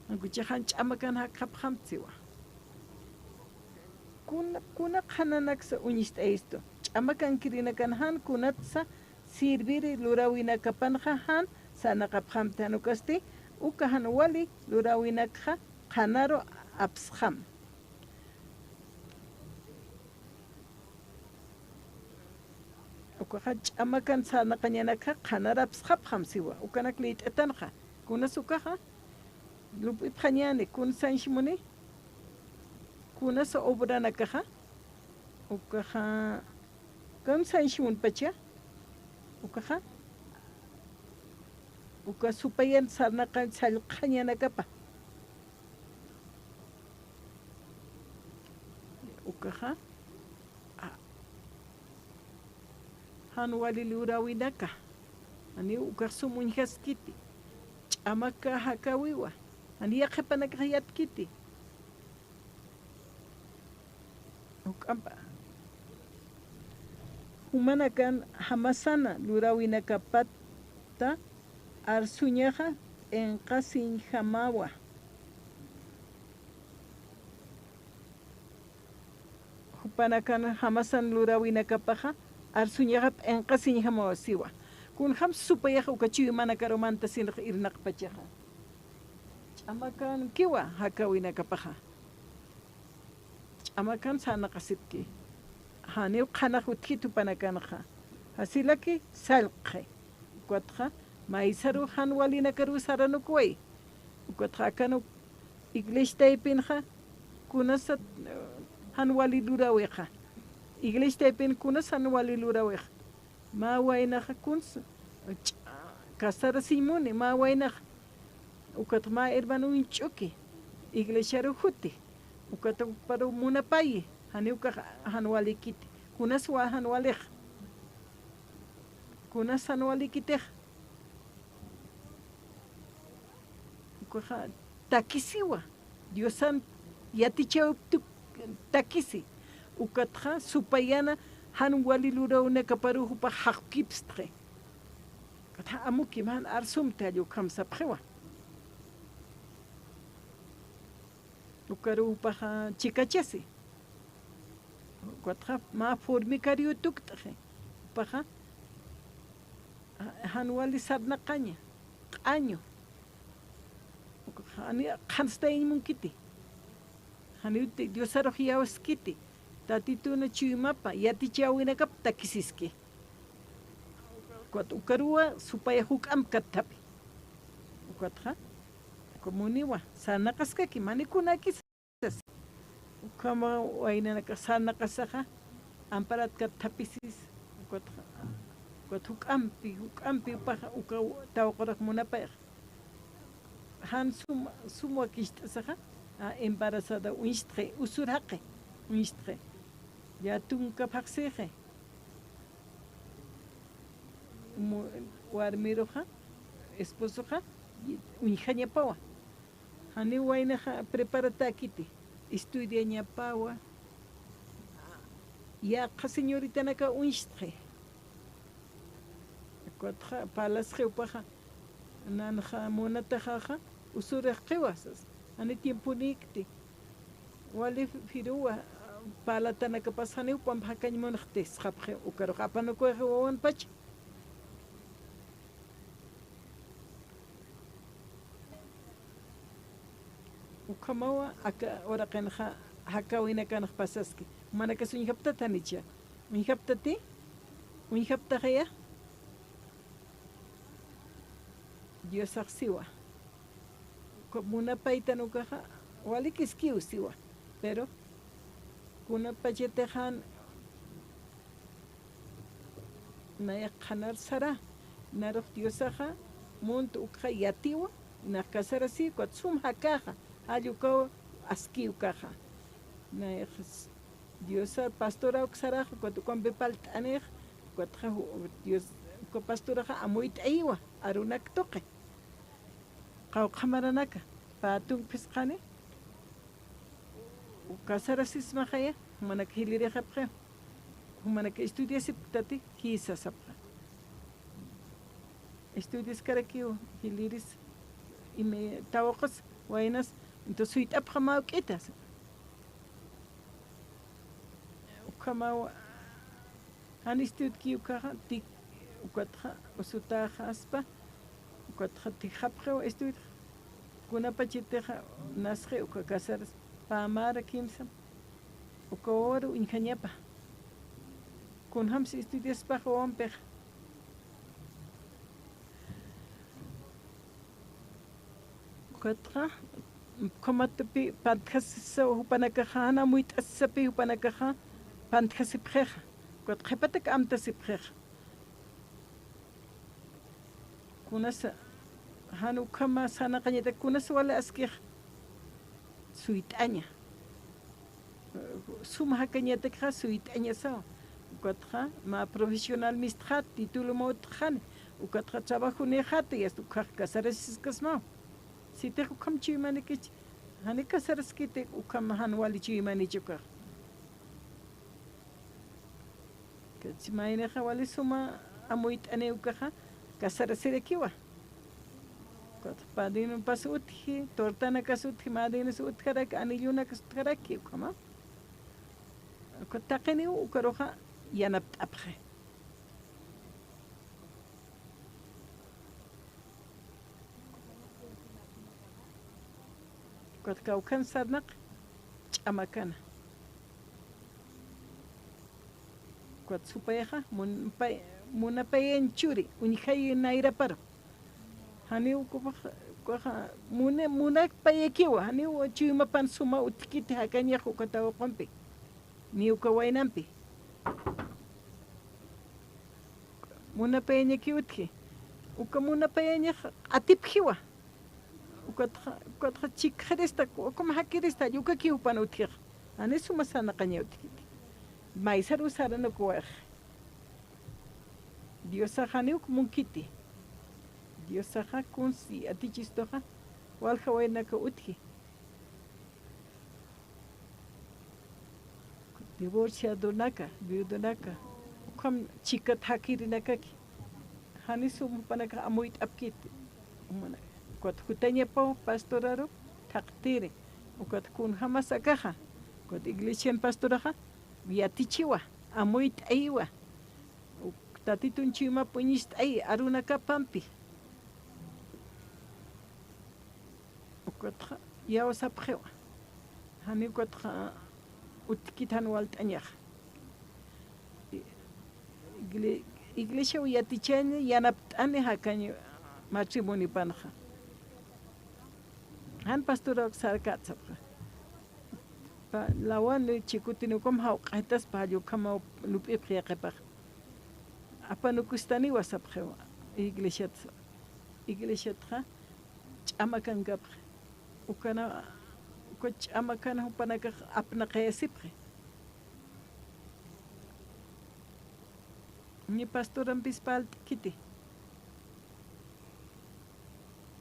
ankuchajan ch'amakan hakapjam siwa kuna qananaksa uñishta esto ch'amakankirina kanjan kunatsa sirviri lurawinakapanja han sanaqapjamta hanukasti ukajan wali lurawinakja qanaro apsjam ukaja ch'amakan sanaqañanaka qhanarapsqapjam siwa ukanak lit'atanqa kunas ukaja lup'ipqañani kunsanshimuni kunas obranakaja ukaja kansanshimunpacha ukaja uka supayan sarnaqa sallqañanakapa ukaja han wali lurawinaka ani ukasumun haskiti ch'amaka hakawiwa ani yaqapanaka yatkiti ukampa humanakan hamasana lurawinakapata arsuñaja en qasin hamawa hupanakan hamasan lurawinakapaja arsuñaqa enqasiñ hamawa siwa kun ham supayaqa ukachiwi mana karomanta sinaq irnaqpachaqa ch'amakan kiwa hakawinakapaja ch'amakan sanaqasipki haniw qhanaq utkitu panakanqa hasilaki salqe ukatqa maysaru han walinakaru saranukuway ukatqa akanu iglesia pinja kunasa hanwali luraweja iglesia pin kunas hanwali luraweja ma wainaja kuns casar simone ma wainaja ukat ma hermano inchuki iglesia rujuti ukat para munapayi hani uka hanwali kiti kunas wa hanwalej kunas hanwali kitej ukaja takisiwa Dios san yatichau takisi ukatja supayana han wali lura una kaparu hupa hakipstre katha amuki man arsum tayo kam sapjewa ukaru hupa chikachesi katha ma formikario tuktaje paja han wali sarna qaña qaño hani khanstay munkiti hani Dios arrojiaos kiti tatituna chiwimapa yatichawina kap takisiski ukarua supaya huk'am kattapi ukatja comuniwa sanaqaskaki manikunakis ukama waynanaka sanaqasaja amparat kattapisis ukatja huk'ampi upaja uka tawqaraq munapayaq han suma kishtasaja embarazada unstre usuraqe unstre ya tunka pakseje warmiroja esposoja unja ñapawa hani waynaja preparata kiti estudia ñapawa yaqa señorita naka unstre kotja palasje upaja nanja monatajaja usuraq qiwasas ani tiempo nikti wali firua palatana kapasani upam hakañmonaqti sqapje ukaro qapanukueje wawan pacha ukamawa aka oraqenja hakawina kanaq pasaski manakas unhaptatanicha unhaptati unhaptajaya Dios siwa munapayta nukaja wali kiskiu siwa pero kuna pachetejan naya qanar sara naroj Diosaja muntu ukja yatiwa na kasara si kot sum hakaja ayukaw askiu kaja naya Diosa pastora uksara kot kombe paltanej kot Dios ko pastora amuit aiwa arunak toqe qawqamaranaka patun pisqani ukasara sismajaya manaka hilirejapje manaka estudiasi tati kisa sapja estudias karakiu hiliris ime tawaqas waynas entonces suitapja mawk'itas ukama han estudiat kiukaja tik ukatja usutaja aspa ukatja tijapja estudiat kuna pachiteja nasje uka casaras pamara kimsam uka oru injañapa kun hams estudias paja ompej ukatja komatapi pantjasa upanakaja hana muy t'asapi upanakaja pantjasipjeja ukatja qhipatak amtasipjeja kunasa hanu kama sana kanyata kunas wala askih suitaña suma hakanyata kha suitaña sa ukatja ma profesional misthat título mo tkhane ukatja trabajo ne khate y estu kha kasaras kasma site ukam chimani kich hani kasaras kite ukam han wali chimani chuka kachmaine kha wali suma amuit ane ukha kasaras rekiwa padino pasutji tortana kasutji madino sutjarak anilluna kasutjaraki ukama kotaqini ukaroja yanapt'apje kotkawkan sarnaq ch'amakana kot supayaja munapayen churi unjay nayraparo hani Coja muna payekiwa hani chuymapan suma utkiti hakañaq ukatawapanpi ni ukawaynanpi munapayañaki utki uka munapayañaq atipjiwa ukatqa chikharista ukama hakirista yukakiupan utkiq ani suma sanaqaña utkiti maysar usaranukuwaq Diosa hani ukmunkiti Diosaja kunsi atichistoja walja waynaka utki divorciadonaka viudonaka ukam chikat hakirinakaki hani sumupanaka amuyt apkiti umana kuat hutañapaw pastoraro thaqtiri ukat kun hamasakaja kuat iglesia pastoraja yatichiwa amuyt aywa tatitun chima puñist ay arunaka pampi ukatqa yawasapjewa hani ukatqa utkitan walt'añaq iglesia yatichani yanapt'ani hakaña matrimonipanqa han pastora sarkatsapqa lawan chikutinukum hawq'aytas pallukama lup'ip yaqipaq apanukustaniwa sapjewa iglesiatqa ch'amakankapqa ukana uka ch'amakana hupanakaq apnaqayasipqa ni pastoranpis paltikiti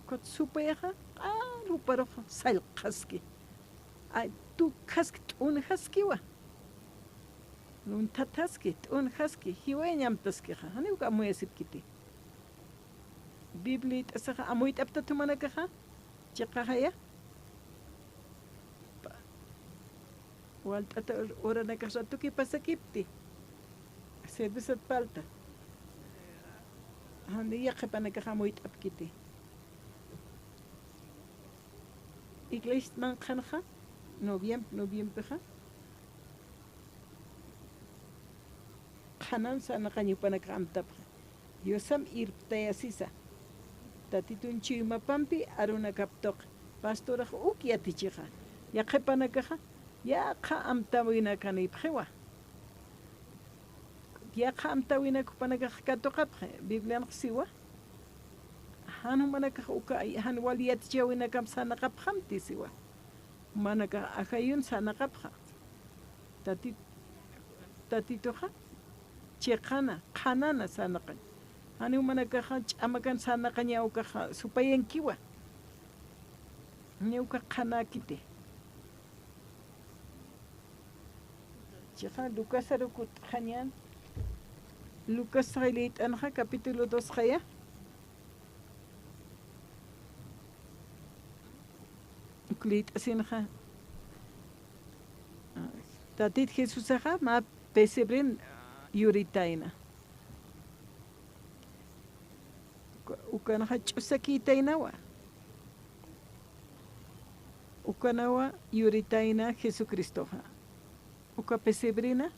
kot supayaqa ruparuqa sallqaski ay tukhaski t'unhaskiwa nuntataski t'unhaski hiwañamtaskiqa hani uka amuyasipkiti Biblia t'asaqa amuyt'apta tumanakaqa chiqaqaya walt'ata uranakaq ratuki pasakipti serviciot palta hani yaqipanakaqa amuyt'apkiti iglesiaman qanqa noviempreqa qanan sanaqañupanaka amtapqa Diosam irptayasisa tatitun chiymapampi aruna kaptoqa pastoraqa uk yatichiqa yaqipanakaqa yaqa amtawinakanipqhiwa yaqa amtawinakupanakaqa katuqapqa Biblianqa siwa hanumanakaqa uka hani wali yatichawinakam sanaqapqamti siwa manaka ajayun sanaqapqa tatituqa chiqana qhanana sanaqañ hani manakaqa ch'amakan sanaqa ñawkaqa supayankiwa ñawka qhanakiti chiqa Lucas arukut qhañan Lucas qayliyt'anaqa capítulo 2 qaya ukliyt'asinaqa tatit Jesusaqa ma pesebrin yuritayna ukanaqa ch'usakiytaynawa ukanawa yuritayna Jesucristoqa uka pesebrina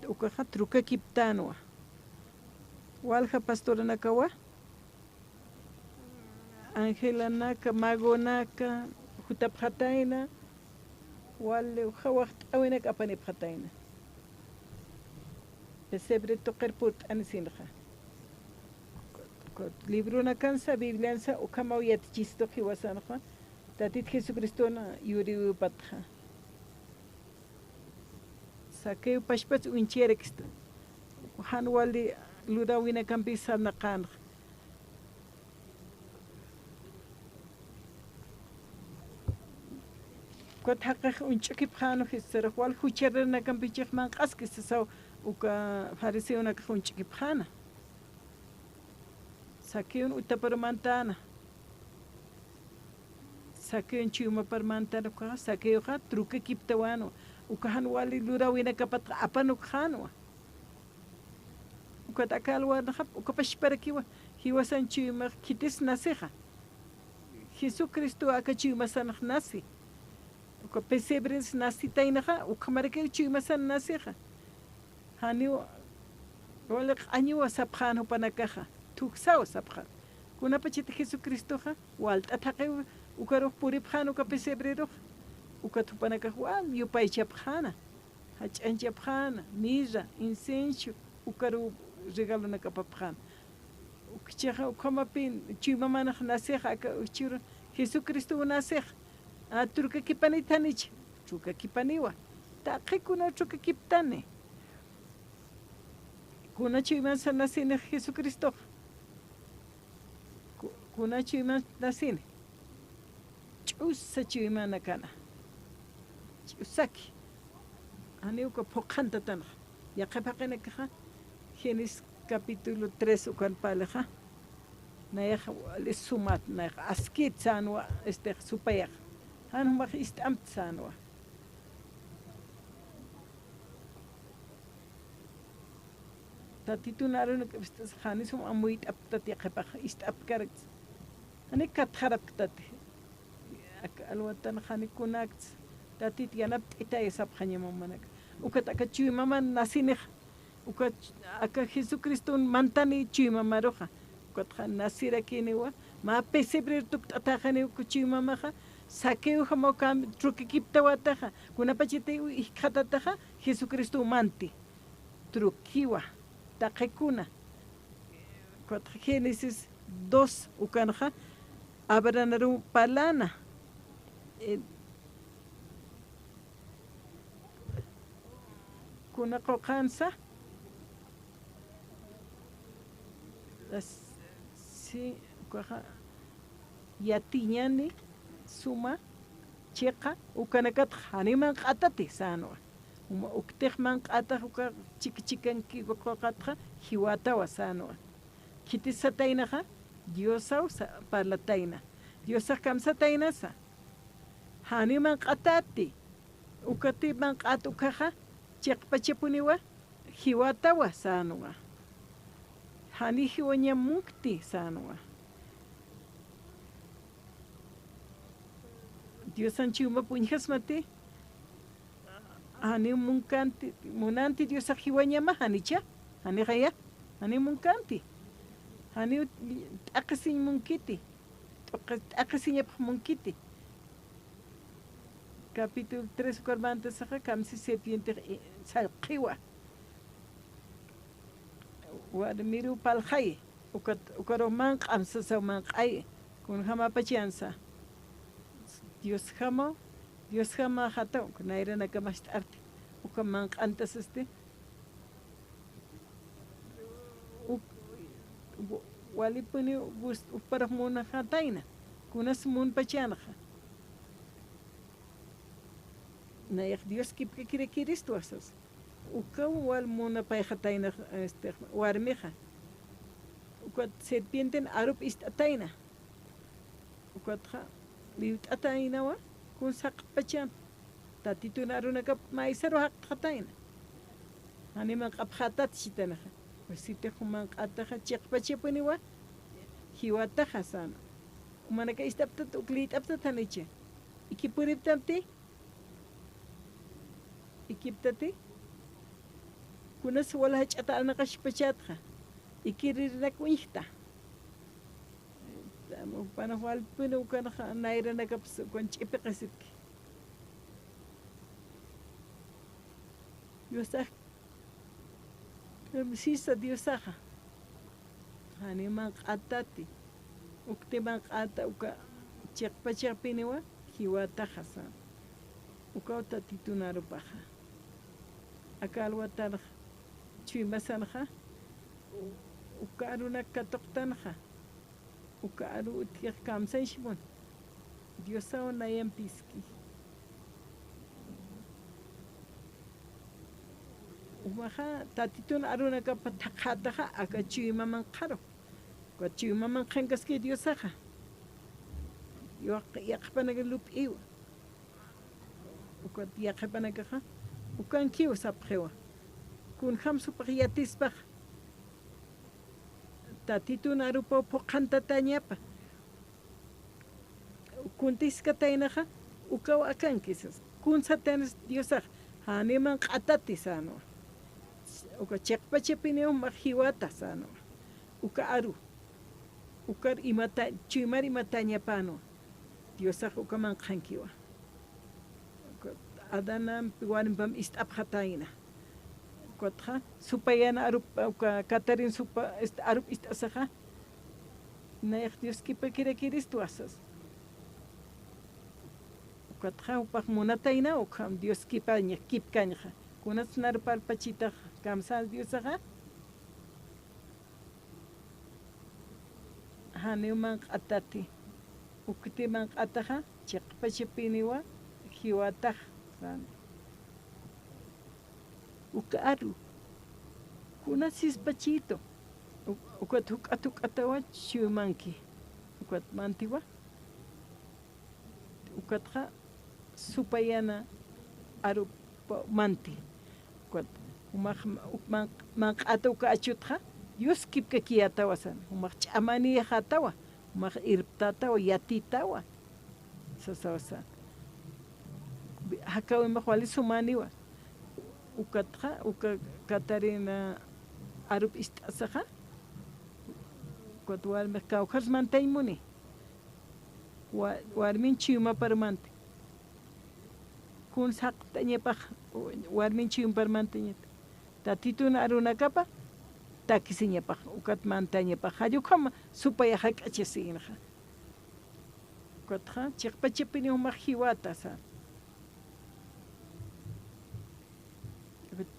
ukaqa trukakiptanuwa walja pastoranakawa Angelanaka magonaka jutapqatayna wale hawaqt'awinaka apanipqatayna pesebre toqerput anisinqa libruna kansa bibliansa ukama yatichistoqi wasanqa tatit Jesucristona yuriwipatqa Saqueo pashpach unchereksta han wali lurawina kampi sanaqanqa kot haqaq unch'ukipqanu Jesucristo wal hucharana kampichaq manq'aski sasaw uka fariseonaka unch'ukipqana Saqueo utaparmantana Saqueo chiumaparmantana Saqueoqa trukakiptawanu ukahan wali lurawina kapatqa apanukqanwa ukat akalwanqa ukapashparakiwa hiwasan chiumaq kitis nasiqa Jesucristo akachiumasanaq nasi uka pesebres nasitaynaqa ukamarika chiumasan nasiqa hani wala q'añiwa sapqan hupanakaqa tuksaw sapqan kunapachita Jesucristoja walt'ataqi ukaruj puripjana uka pesebreruj uka tupanakaj wal yupaychapjana hach'anchapjana mirra incienso ukaru regalonakapapjana ukchaja ukamapi chuymamanaj nasej aka uchur Jesucristo nasej turkakipanitanicha chukakipaniwa taqikuna chukakiptani kuna chuyman sanasini Jesucristo kuna chuyman nasini ch'usa chuymana kana ch'usaki ani uka phuqantatana yaqapaqinakaja Génesis capítulo 3 ukan palaja nayaj sumat nayaj askit sanwa supayaj han maj istamt sanwa tatitunarun hanisum amuit aptat yaqapaq istapkarak ani katjaraptati alwatan hanikunak tatit yanap itay sapjañamanak ukat aka chuymaman nasinej ukat aka Jesucristo mantani chuymamaroja ukat nasira kiniwa ma pesebre tuktatajani chuymamaja saqueo jamokam trukikiptawataja kunapachite ikhatataja Jesucristo manti trukiwa taqikuna Génesis 2 ukanja abranaru palana kuna qoqansa si ukaja yatiñani suma cheqa ukanakat haniman qatati sanwa uktejman q'ataq uka chikichikanki qoqatqa hiwatawa sanwa kitisataynaqa diosaw parlatayna diosaq kamsataynasa haniman q'atati ukatiman q'at ukaja chiqpachapuniwa hiwatawa sanwa hani hiwañamukti sanwa Diosan chuma puñasmati hani munkanti munanti Diosa hiwañama hanicha hani qaya hani munkanti hani t'aqsin munkiti t'aqsiñapaq munkiti capítulo 3 kormanta saqa kamsi serpiente salqiwa warmiru palqay ukaroman q'amsasaman q'ay kun hamapachansa Dios jama jata naira nakamasht'arti ukaman q'antasasti walipuni uparaq muna jatayna kunas munpachanaqa nayaq Dios kipkakirikiristu asas uka wal munapay jatayna warmija ukat serpienten arup ist'atayna ukatqa liwt'ataynawa kun saqpachan tatitunarunaka maysaro haqqatayna haniman q'apqatat chitanaqa wasitejuman q'ataqa chiqpachapuniwa hiwataqa sana umanaka istaptat uklit'aptat hanicha ikipuriptamti ikiptati kunas wala hach'ata'anaqa shpachatqa ikirirak wiyta panaj walpuna ukanaqa nayranakapas ukan ch'ipiqasirki Diosaq sisa Diosaqa haniman q'atati uktiman q'ata uka chiqpachapiniwa hiwataqa sana uka tatitunarupaqqa aka alwataraq chuymasanaqa uka arunaka katuqtanaqa uka aru utiq kamsanshmun Diosawan nayanpiski umaqa tatitun arunaka pataqataqa aka chuymaman qharu uka chuymaman qhankaski Diosaqa yaqpanaka lup'iwa uka yaqpanakaqa ukankiwa sapqiwa kun hamsupaq yatispaq tatitun arupa phuqantatañapa kuntiskataynaqa ukawa akankisas kunsatanas Diosaq haniman q'atati sanwa uka chiqpachapiniwan hiwata sanwa uka aru ukar imata chimar imatañapano Diosaq ukaman qhankiwa Adanam warmimpam ist'apqatayna kotqa supayana arup Katarin supa arup ist'asaqa nayaq Dios kipakirakirish tuasas kotqa upaq munatayna uqam Dios kipaña kipkañqa kunas narparpachitaq kamsal Diosaqa haniuman q'atati uktiman q'ataqa chiqpachipiniwa hiwataq uka aru kunas sispachito ukat huk'atu q'atawa chiumanki ukat mantiwa ukatqa supayana aru manti ukat man q'ata uka achutqa Dios kipkakiyatawasan umaq ch'amaniyaqatawa umaq irptatawa yatitawa sasawasan hakawimaq wali sumaniwa ukatqa uka Katarina arup ist'asaqa ukat warmiq kawqasmantaymuni warmin chiumaparmanti kun saqtañapaq warmin chiumaparmantañata tatituna arunakapa takisiñapaq ukat mantañapaq hallukama supaya hak'achisinqa ukatqa chiqpachipini umaq hiwata sa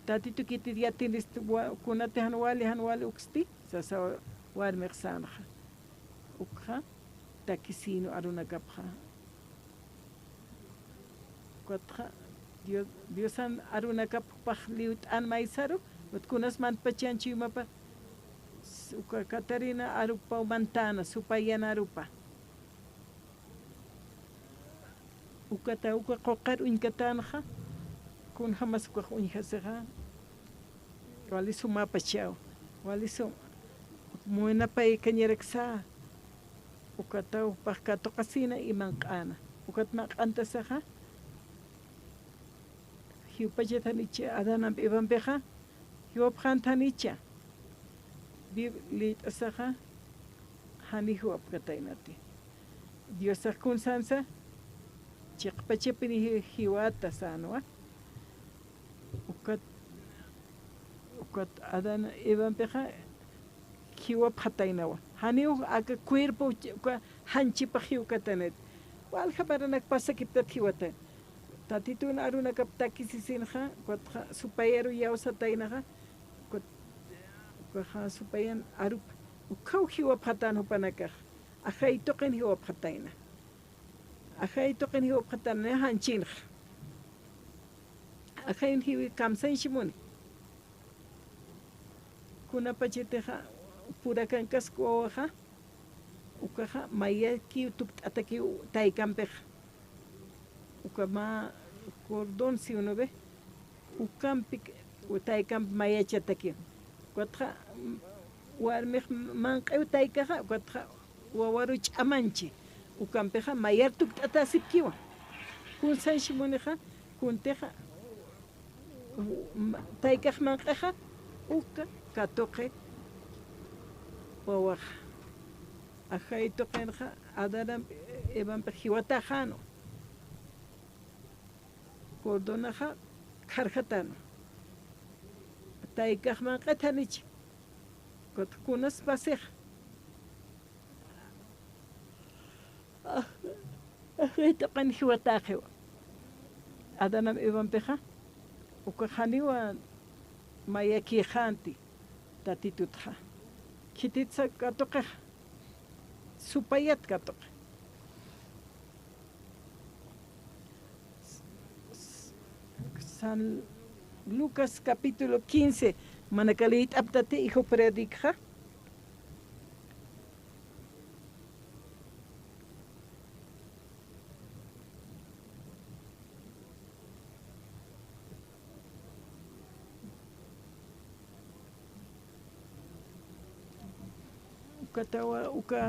tatitu kiti yatinis kunati hanwali uksti sasa warmiq sanqa ukqa takisino arunakapqa ukatqa Diosan arunakapaq liwt'an maysaru utkunas manpachan chiumapa uka Katarina arupa mantana supayana arupa ukata uka qoqar uñkatanqa kun hamas uka uñhasiqa wali sumapachaw wali muynapay kañiraksa ukata upaq katuqasina iman q'ana ukatma q'antasaqa hiupachatanicha Adanampi Ivanpiqa hiwapqantanicha lit'asaqa hani hiwapqataynati Diosaq kunsansa chiqpachapini hiwata sanuwa ukat Adán Ivanpiqa hiwapqataynawa haniuq aka cuerpo hanchipaq hiwkatanit walqa paranak pasakiptat hiwata tatituna arunakap takisisinqa kutqa supayaru yawsataynaqa kutqa supayan arup ukhaw hiwapqatan hupanakaq ajaytuqin hiwapqatayna ajaytuqin hiwapqatana hanchinqa ajayn hiwi kamsanshimuni kunapachitiqa purakanqasku wawaqa ukaqa mayaki tukt'ataki taykanpiqa ukama cordón si uno ve ukampi taykanpi mayachataki kutqa warmiq manq'ew taykaqa kutqa wawaru ch'amanchi ukampiqa mayar tukt'ata asipkiwan kunsanshimuniqa kuntiqa taykaq manq'eqa uka katuqi wawaq ajaytuqinqa Adanam Ivanpi hiwatajano cordonaqa karhatano taykaq manq'etanichi kunas pasiq ajaytuqin hiwataqiwa Adanam Ivanpiqa uka haniwa mayakiqanti tatitutqa kititsa katuqiq supayat katuq San Lucas capítulo 15 manakalit aptate hijo predikha ukatawa uka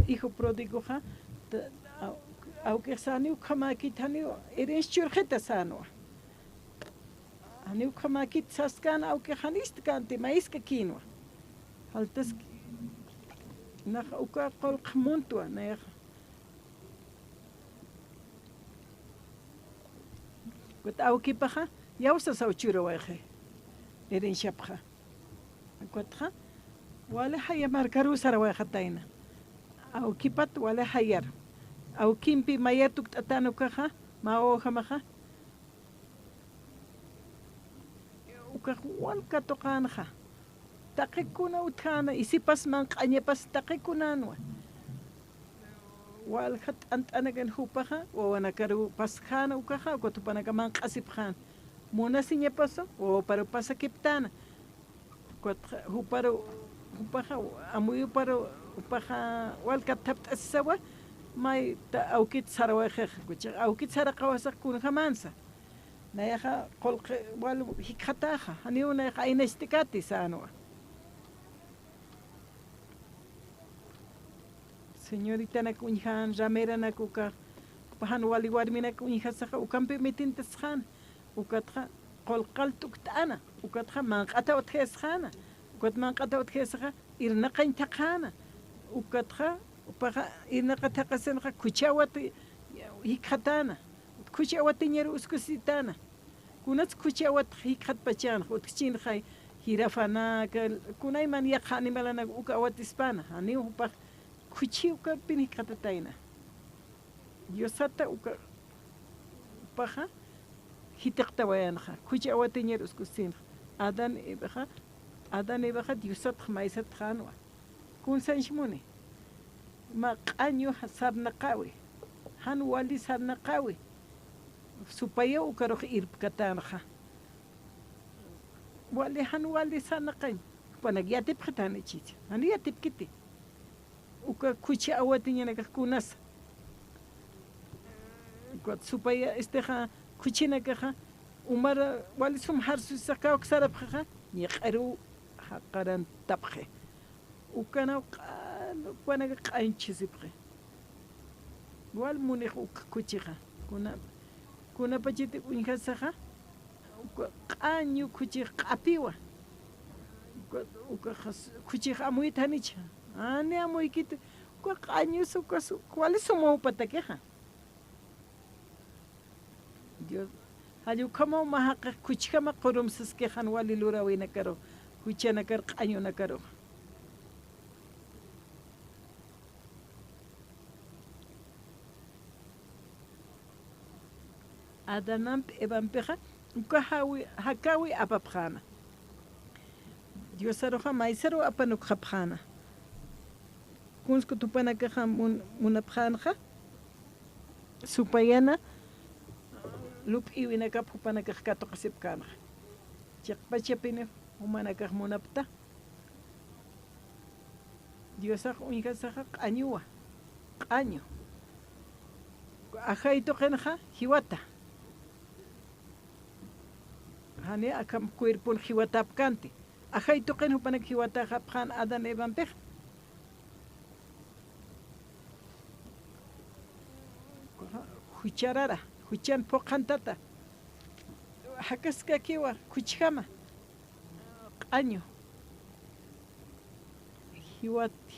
hijo pródigo ha aunque sani ukamakitani eres churjeta sano ani ukamakit saskan aunque hanist kanti maiska kinwa haltas naja uka qolq muntua naja kut awkipaja yawsa sawchura waje erin shapja kutja wale haya markaru sara wajataina awkipat wale hayar awkimpi mayatuk tatanu kaja ma hoja maja uka walka toqanja taqikuna utjana isipas manqañepas taqikunanwa walhat ant'anagan hupaja wawanakaru pasjana ukaja ukatupanaka manq'asipjan munasiñapaso wawaparo pasakiptana huparu hupaja amuyuparu upaja walka tapt'asisawa may ta awkit sarawajeja kucha awkit saraqawasaq kunja mansa nayaja qolqe wal hikjataja haniuna aynashtikati sanua. Señorita na kunjan ramera na kuka pahan wali warmina kunja saja ukampi mitintasjan ukatja qolqal tuktana ukatja manqata utjesjana ukat manqata utjesaja irnaqañ taqana ukatja upaja irnaqa taqasenja kuchawati hikjatana kuchawati ñeru uskusitana kunats kuchawat hikjat pachana utkchinja hirafanaka kunayman yaqa animalana uka awatispana ani upaj kuchi uka pini katataina yosata uka paja hitakta wayanja kuchi awatiñer uskusin adan ibaja yosat maisat janwa kun sanshmuni ma qaño sarnaqawi han wali sarnaqawi supaya uka roj irpkatanja wali han wali sarnaqañ panak yatip qatani chicha ani yatip kiti uka kuchi awatiñanaka kunas supaya esteja kuchinakaja umara wali sumhar susakaw ksarapja ñiqaru haqaran tapje ukana panaka q'anchisipje wal munej uka kuchija kuna pachiti unjasaja uka q'añu kuchi q'apiwa uka kuchija amuytanicha ani amuykita uka q'añus uka wali sumawpatakeja Dios hallukama mahaqa kuchikama qurumsaskejan wali lurawina karo huchana kar q'añuna karo adanampi evanpeja uka hakawi apapjana Diosaroja maisaro apanukjapjana kunsku tupanakaja munapjanja supayana lup iwinaka pupanaka katoqasipkana chiqpachapini humanaka munapta Diosaq unjasaqa q'añuwa q'añu ajaytuqinqa hiwata hani akam cuerpul hiwatapkanti ajaytuqin hupanaka hiwata qapqan adan evanpej hucharara huchan poqantata hakaskakiwa kuchkama q'añu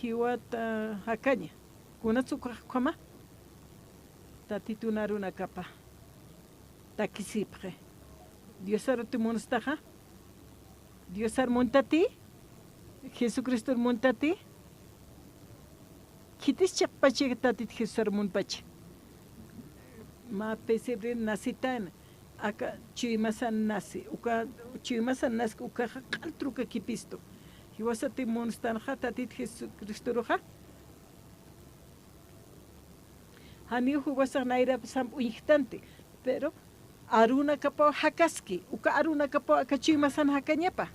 hiwata hakaña kunatsuqaqkama tatitunaruna kapa takisipje Diosar tumunastaja Diosar muntati Jesucristo muntati kitis chaqpachi tatit Jesús munpachi ma pesebre nasitan aka chuymasan nasi uka chuymasan nasi uka qaltruka kipisto hiwasati munstanja tatit Jesucristo roja hani huwasa naira sam uyihtante pero aruna kapo hakaski uka aruna kapo aka chuymasan hakañapa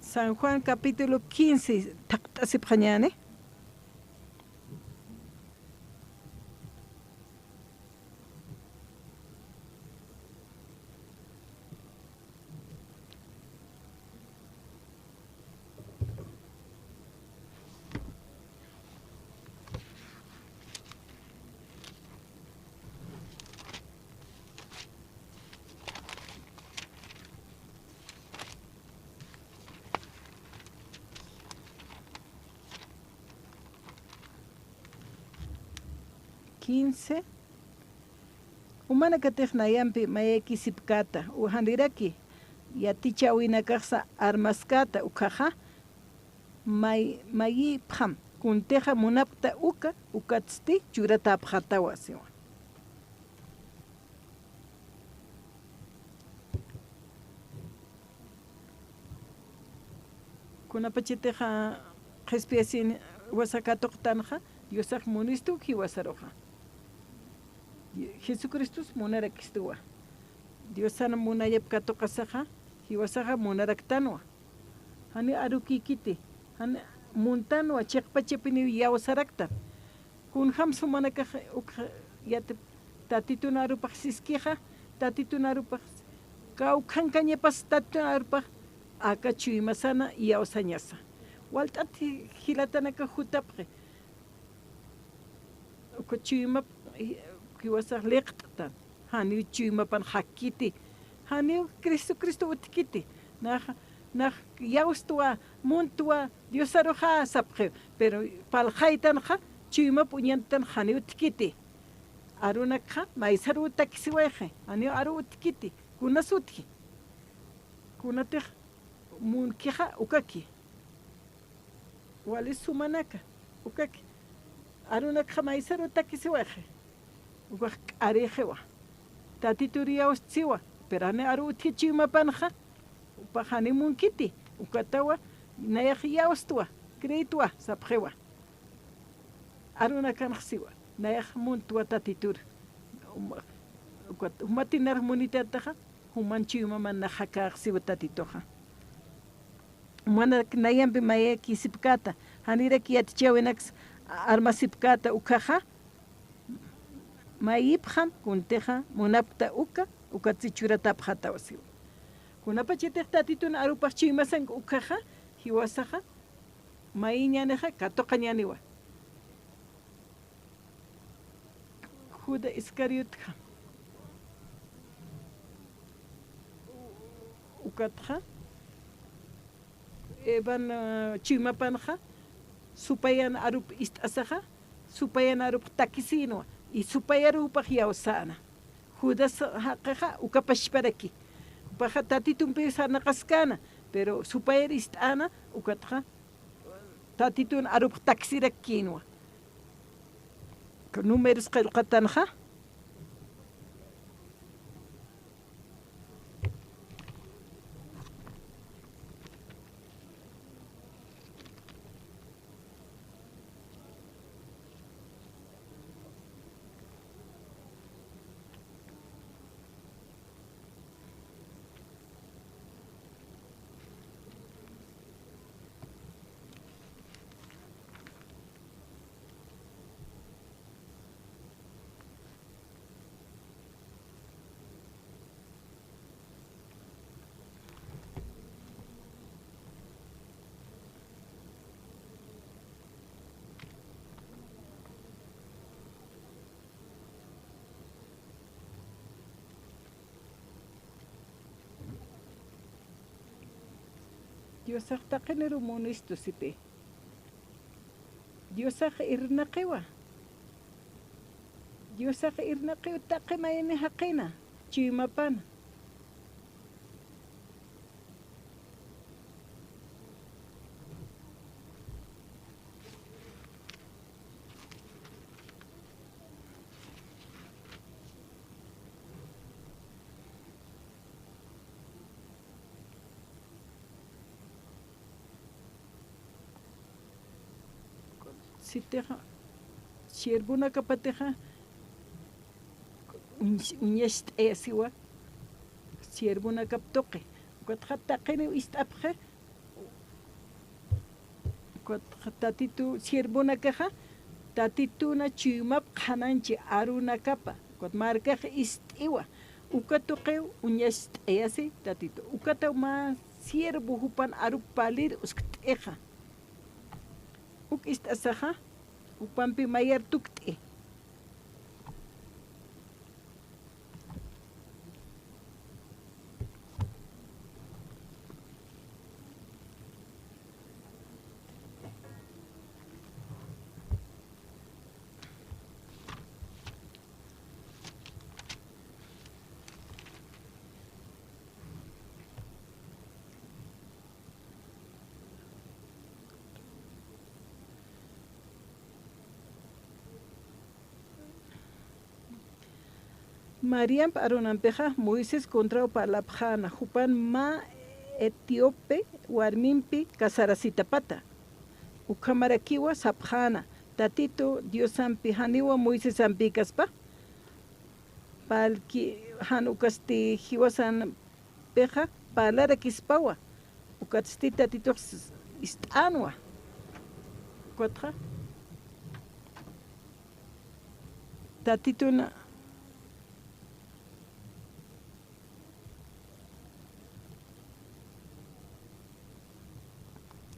San Juan capítulo 15 taqtasipjañane 15. Umana katehnayampi mayaki sipkata uhandiraki yaticha winakasa armaskata ukaja mayi pham kunteja munapta ukatsti churata pjatawasiwa. Kunapachiteja jespiasin wasakatoqtanja Diosaj munistu hiwasaroja. Jesucristo munarakistua. Diosana munayapkatoqasaja hiwasaja munaraktanwa. Hani arukikiti hani muntanwa chiqpachipini yawasaraktan. Kun hamsu manaka yate tatituna arupaq siskija tatituna arupaq kawqankañapas tatituna arupaq akachuy masana yawasañasa. Walt'ati hilatanaka jutapqi. Ukuchuymap kiwasaq liqt'tan hani chuymapan hakiti hani Cristo utkiti naj yawstuwa muntuwa Diosaroja sapqi pero paljaytanja chuymap uñantan hani utkiti arunakja maysaru utakisiweje hani aru utkiti kunasutki kunatij munkija ukaki wali sumanaka ukaki arunakja maysaru utakisiweje ukaj k'arijewa tatituriyawastiwa pero hani aru utkichiymapanja upajani munkiti ukatawa nayaj yawastuwa creituwa sapjewa arunakanajsiwa nayaj muntuwa tatitur humatinar munitataja humanchiymaman najakajsiwa tatitoja mana nayampi mayaki sipkata haniraki yatichawinakas armasipkata ukaja mayipjan kunteja munapta ukatzichurata pjatawasiwa kunapachitej tatituna arupaj chiymasanka ukaja hiwasaja may ñaneja katoqa ñaniwa Judas Iscariotja ukatja evan chiymapanja supayan arup ist'asaja supayan arup takisinwa y supayarupaj yawsana Judas haqaja ukapashparaki upaja tatitun sanaqaskana pero supayar ist'ana ukatja tatitun arup taksirakinwa números qillqatanja Diosaj taqiniru munistu sipi Diosaj irnaqiwa Diosaj irnaqiwa taqimayni haqina chiymapana siteja siervuna kapateja uñasht'ayasiwa siervuna kaptoqi ukatja taqini ist'apje ukatja tatitu siervuna kaja tatituna chiymap qhananchi aruna kapa ukat markaj ist'iwa ukatuqiw uñasht'ayasi tatitu ukataw ma siervo hupan arup palir uskut'eja uk ist'asaja upanpi mayar tukt'i Mariam Aronampeja Moisés contra Palapjana Jupan ma etíope warmimpi casarasitapata ukamarakiwa sapjana tatito diosampi haniwa Moisés ampikaspa palki hanukasti hiwasan peja palara kispawa ukatsti tatito istanwa kotra tatito na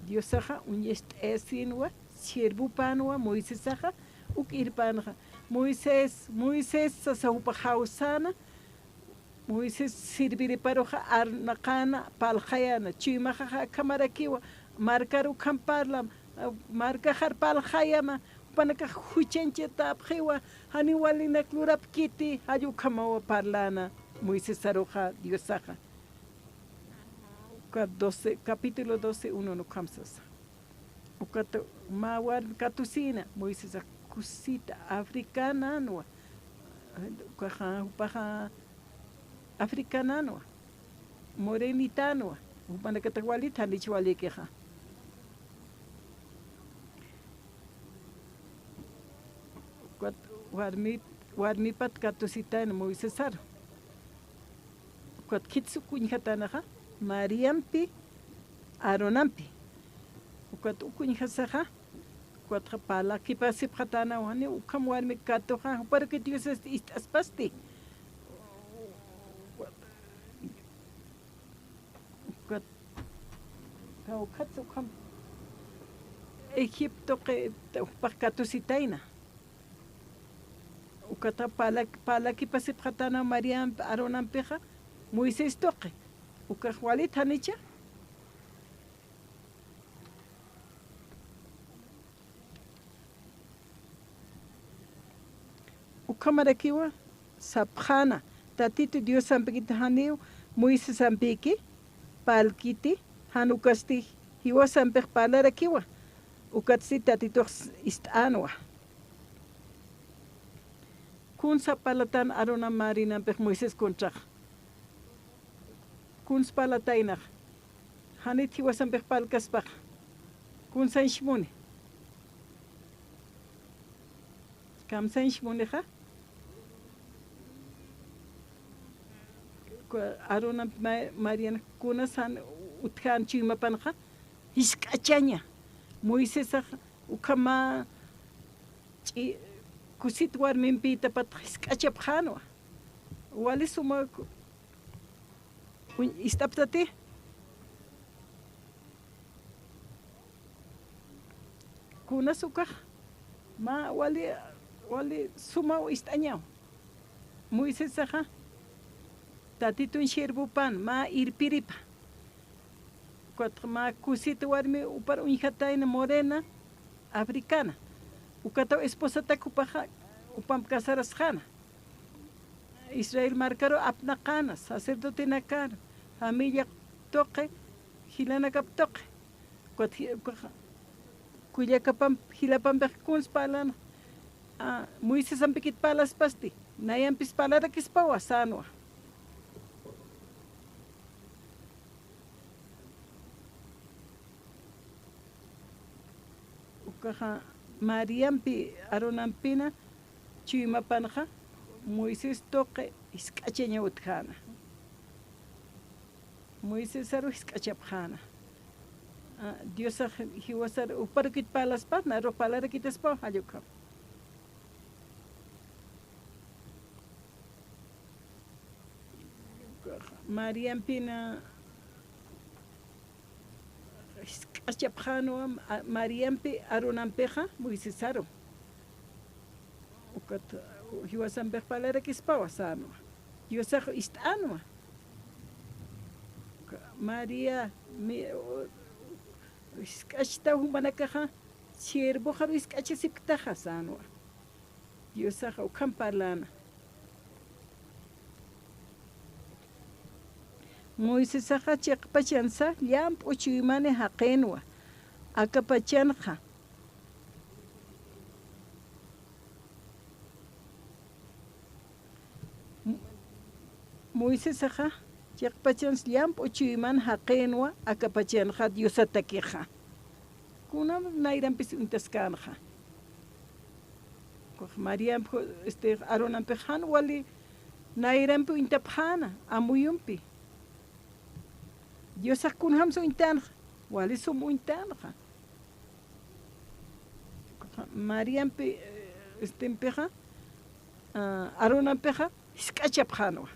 Diosaja unyest esinwa sierbupanwa Moisésaja ukirpanja Moisés sasahupajausana Moisés sirviriparoja arnaqana paljayana chimaja kamarakiwa marcaru kamparla marcajar paljayama panaka huchenche tapjiwa haniwalina klurapkiti ayukamawa parlana Moisés saroja Diosaja capítulo 12, 1 no Kamsas. Ukato mawar katusina, Moisés kusita africana no. Upaja africana no. Morenitano. Upana katagualita nichualikeja. Warmipat katusita en Moisés saro. Ukat kitsu kunyatanaja. Mariampi Aronampi ukat ukuñhasaja cuatro pala kipasi pratana wani ukam warmi katoja para que Dios aspasti ukat ukam Egipto que pakatositaina ukata pala kipasi pratana Mariam Aronampeja Moisés toque Ukahualit hanicha ukamarakiwa sapjana tatito Dios sampikita haniu Moisés sampiki palkiti hanukasti hiwa sampik palarakiwa ukatsi tatito istanwa kun sapalatan arona marina pek Moisés kontra kun spalatainach hanit hiwasan pekpalkaspaj kun sanshmuni kam sanshmunija arona Mariana kuna san utjan chimapanja iskachaña Moisés ukama kusit warminpita pat iskachapjanwa wali suma istaptati kuna sukaj ma wali suma istañaw Moisés saja tatito inxerbupan ma irpiripa cuatro ma kusita warmi upar unjataina morena africana ukata esposa takupaja upam casarasjana Israel marcaro apnaqana sacerdote nakar familia toque hilana kap toque kuya kapam hilapam kuns palana Moisés ampikit palas pasti nayan pis palara kispawa sanwa ukaja Mariampi aronampina chimapanja Moisés toque iskacheña utjana Moisés aro iskachapjana Dios hiwasar uparkit palas pat naro palara kitaspa ayuka Mariampina iskachapjano Mariampi aronampeja Moisés aro ukat hiwasan palara kispawa sano Dios istanwa María iskachta humanakaja siervo jaro iskachasiptaja sanwa Dios ukam parlana Moisés chiqpachansa llamp uchuymani haqenwa akapachanja Moisés aja chaqpachans llamp uchuyman haqenwa akapachanqa Diosatakiqa kunam nayrampis untaskanja Mariam Aronampi han wali nayrampi intapjana amuyumpi Diosakuna hamso intanja wali sumu intanja Mariampi estempeja Aronampeja iskachapjanwa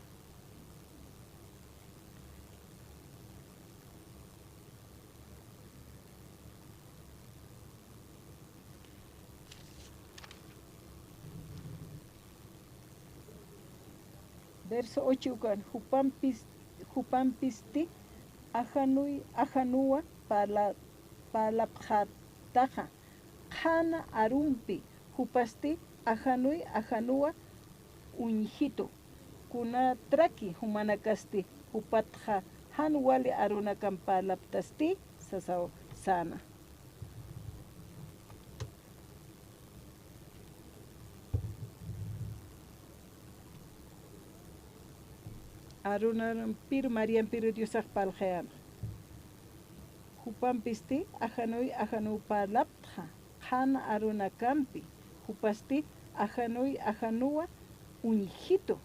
verso 8 kan hupampisti ajanua palapjataja jana arumpi hupasti ajanua uñjito kuna traki humanakasti hupatja han wali arunakan palaptasti sasao sana Arunaran pir Marian pir Diosak paljean. Hupampisti ajanui palaptja. Han aruna campi. Hupasti ajanua unjito.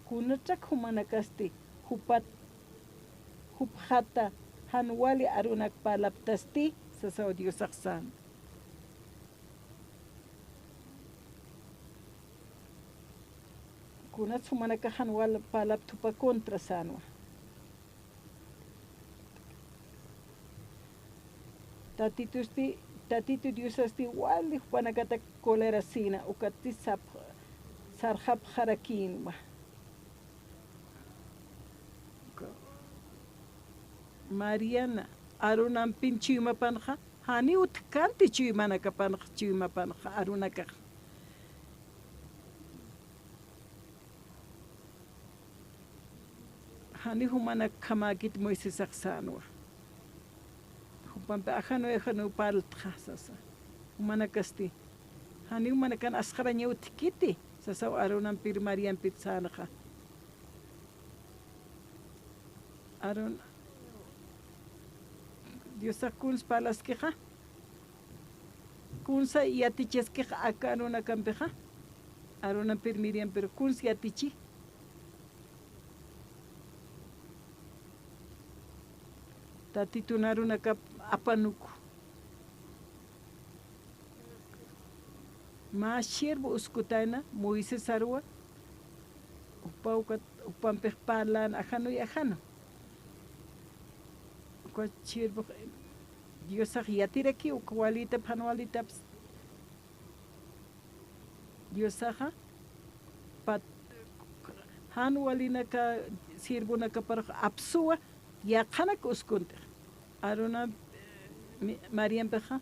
Kunachak humanakasti. Hupjata hanwali arunak palaptasti. Sasao Diosak san. Kunat sumanakahan wal palap tupa kontra sanwa. Tatitu diusasti wali panakata kolera sina ukati sarhab harakinwa. Mariana arunan pinchima panha hani utkanti chimanaka panha chima panha arunaka. Hani humana kamakit Moises aksanwa. Hupampe ajano paltja sasa. Humana kasti. Hani humana kan askaranya utikiti. Sasa arunan pir Marian pitzanaja. Arun Diosa kuns palas keja. Kunsa yatiches keja acá aruna campeja. Arunan pir Miriam pero kuns yatichi. Titunaron acá apanuco. Más siervo uscutaina, Moisés Arua, upampe palan ajano y ajano. Cual siervo, Dios agiatira aquí, ucualita panualita. Dios aja, pat hanualina ka siervo naka para absua, ya kanak uskunte. Aruna Mariam beja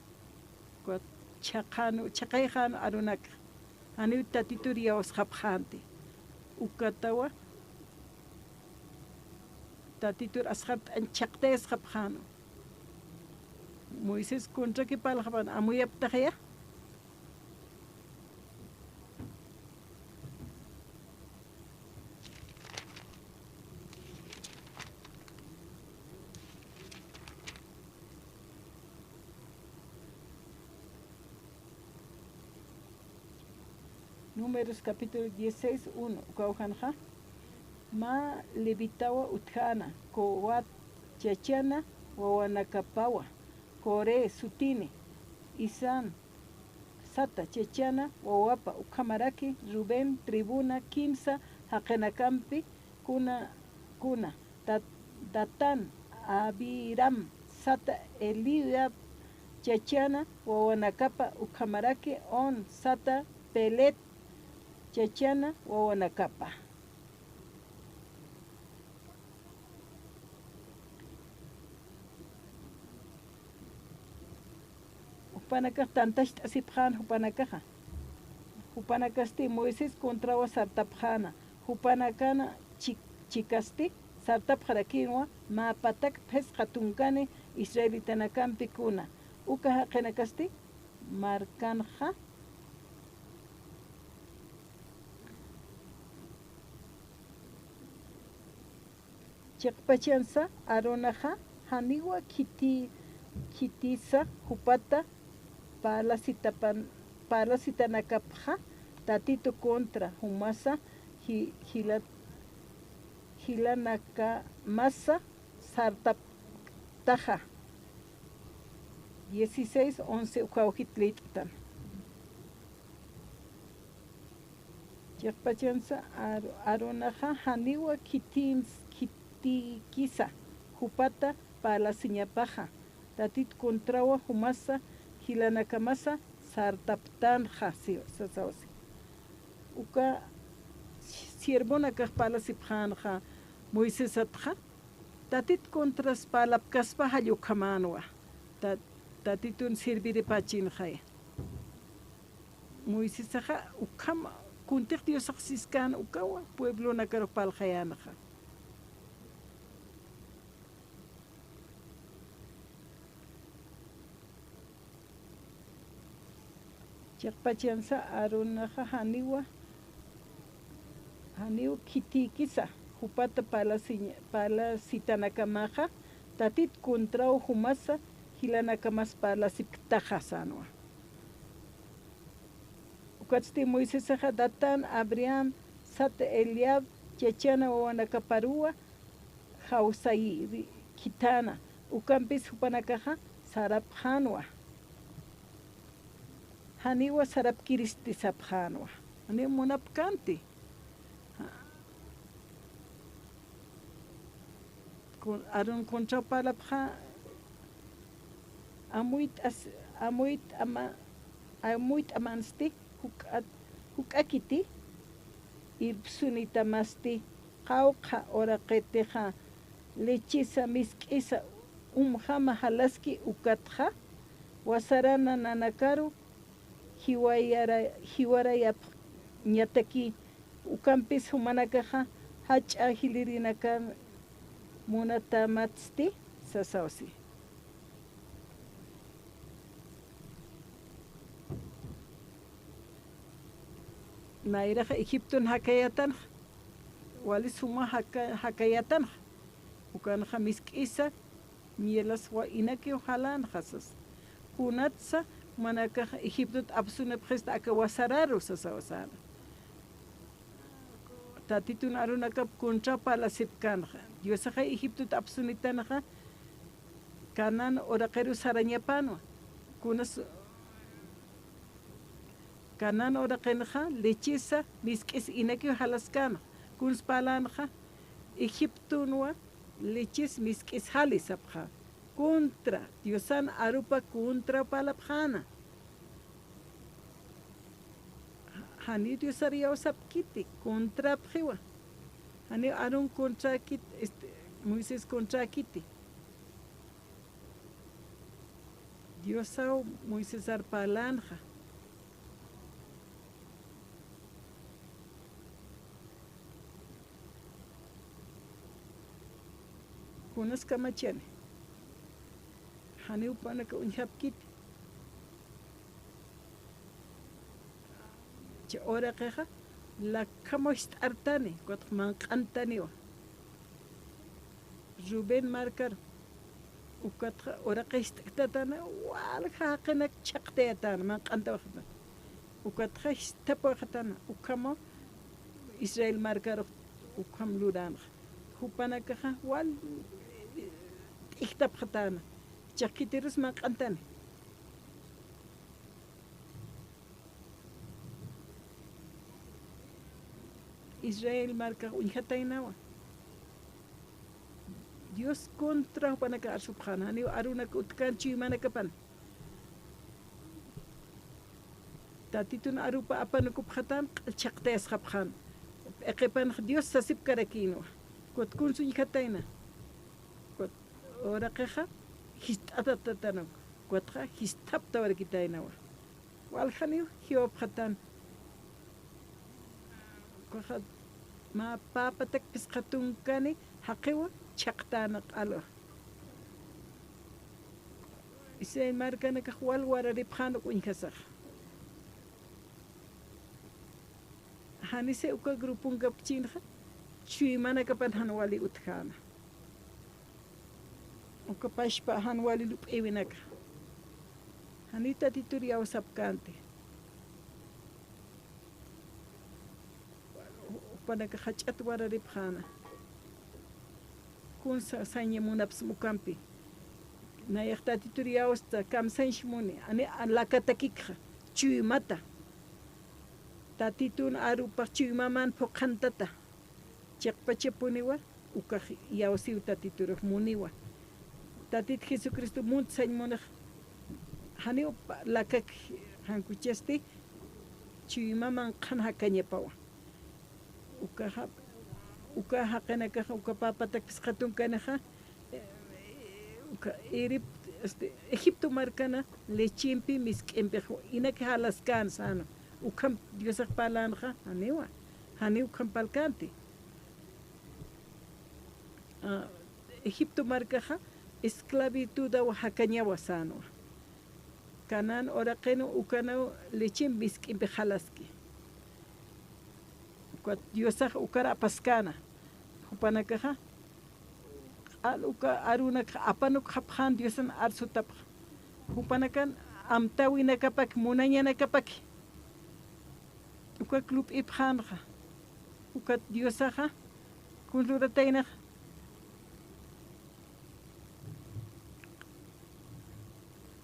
kwa chakayhan arunak anu tatituria oshapjanti ukatawa tatitur ashap an chakte ashapjano Moisés contra que palhaban amuyap tajaya Números capítulo 16, 1. Kauhanja. Ma levitawa utjana, kowat chachana, wawanakapawa, kore sutini, isan, sata chachana, wawapa, ukamaraki, Rubén, tribuna, kimsa, hakenakampi, kuna, datan, abiram, sata, eliab, chachana, wawanakapa, ukamaraki, on, sata, pelet, chachana wawanakapa. Upanaka tantash asipjan upanakaja. Upanakasti Moisés contra wa sartapjana. Upanakana chikasti sartapjarakinwa ma patak pes hatunkane israelitanakampi kuna. Ukaja kenakasti markanja Chakpachansa aronaja haniwa kitisa hupata palasitanakapja tatito contra humasa hilanaka masa sartaptaja 16-11 ukawjitlitan. Chakpachansa aronaja haniwa kitikisa hupata palasiñapaja tatit contrawa humasa hilanakamasa sartaptanja sasawasi uka siervona kaj palasipjanja Moisés atja tatit contras palapkaspa hallukamanwa tatitun sirviripachinjaya Moisés aja ukama kuntiq Dios aqsiskan ukawa pueblo nakaro paljayanaja chakpachansa aronaja haniwa kitikisa hupata palasitanakamaja tatit contrao humasa hilanakamas palasiptaja sanwa ukatzti Moisés aja Datán Abraham Sate Eliab chachana wawanakaparua jawsayi kitana ukampis hupanakaja sarapjanwa haniwa sarapkiristisapjanwa hani munapkanti aron contra palapja amuit amansti hukakiti irpsunitamasti qawqa oraqeteja lechisa misk'isa umjama halaski ukatja wasarana nanakaru hiwarayap ñataki ukampis humanakaja hach'a hilirinakan munatamatsti sasawsi nairaja Egipton hakayatan wali suma hakayatan ukanaja misk'isa mielas wa inaki ojalá jasas kunatsa manakaja Egipto absunapjesta akawasararu sasawasara tatitun arunakap contra palasipkanja Dios aja Egipto absunitanaja kanan oraqeru sarañapanwa kunas kanan oraqenaja lechisa misk'is inaki halaskana kunas palanaja Egiptonwa lechis misk'is halisapja contra Diosan arupa contra palapjana hani Dios ariawsapkiti contra pjiwa hani arun contra kit Moisés contra kiti Diosao Moisés arpalanja kunas kamachane hani upanaka unhapkiti che ora queja la kamoist artani kot manqantaniwa Rubén Marcar ukatja ora qistaktatana wal haqenak chaqteatan manqantawajta ukatja istapajatana ukamo Israel Marcar ukam luran hupanakaja wal iktapjatana chaqkitiris manqantani Israel marca unjatainawa Dios contra panaka arsubhana ni aruna utkanchi manakapan tatitun arupa apanukupjatan chaqtes japjan eqepan Dios sasip karakino kot kunsu unjataina kot ora qeja histatatana kotja histapta warkitainawa walkhani hiopjatan koja ma papatak pisqatunkani haqiwa chaqtana qalo ise markana kahwal wararipjano kunjasaj hanise uka grupun kapchinja chuimana kapan hanwali utkana ukapashpa hanwali lup ewinaka hanita tituriyaw sapkante upanaka hach'at wararipjana kunsa sañamunapas mukampi nayaqta tituriyawsta kamsanshmuni ani lakatakikqa chuymata tatituna arupaq chuymaman phuqantata chiqpachapuniwa ukaq yawsiw tatituruq muniwa tatit Jesucristo munta sañmunaq hani lakak hankuchasti chuymaman qhan hakañapawa uka haqanakaqa uka papatapis hatun kanaqa Egipto marcana lechimpi misk'impi inaka halaskan sano ukam Diosaq palanaqa haniwa hani ukam palkanti Egipto marcaqa esclavitudawa hakañawa sano kanan oraqeno ukanaw lechimpi misk'impi halaski Diosaq ukara apaskana hupanakaqa uka arunaka apanuk haphan Diosan arsutap hupanakan amtawinakapak munañanakapak uka club iphanqa uka Diosaqa kunlurataynak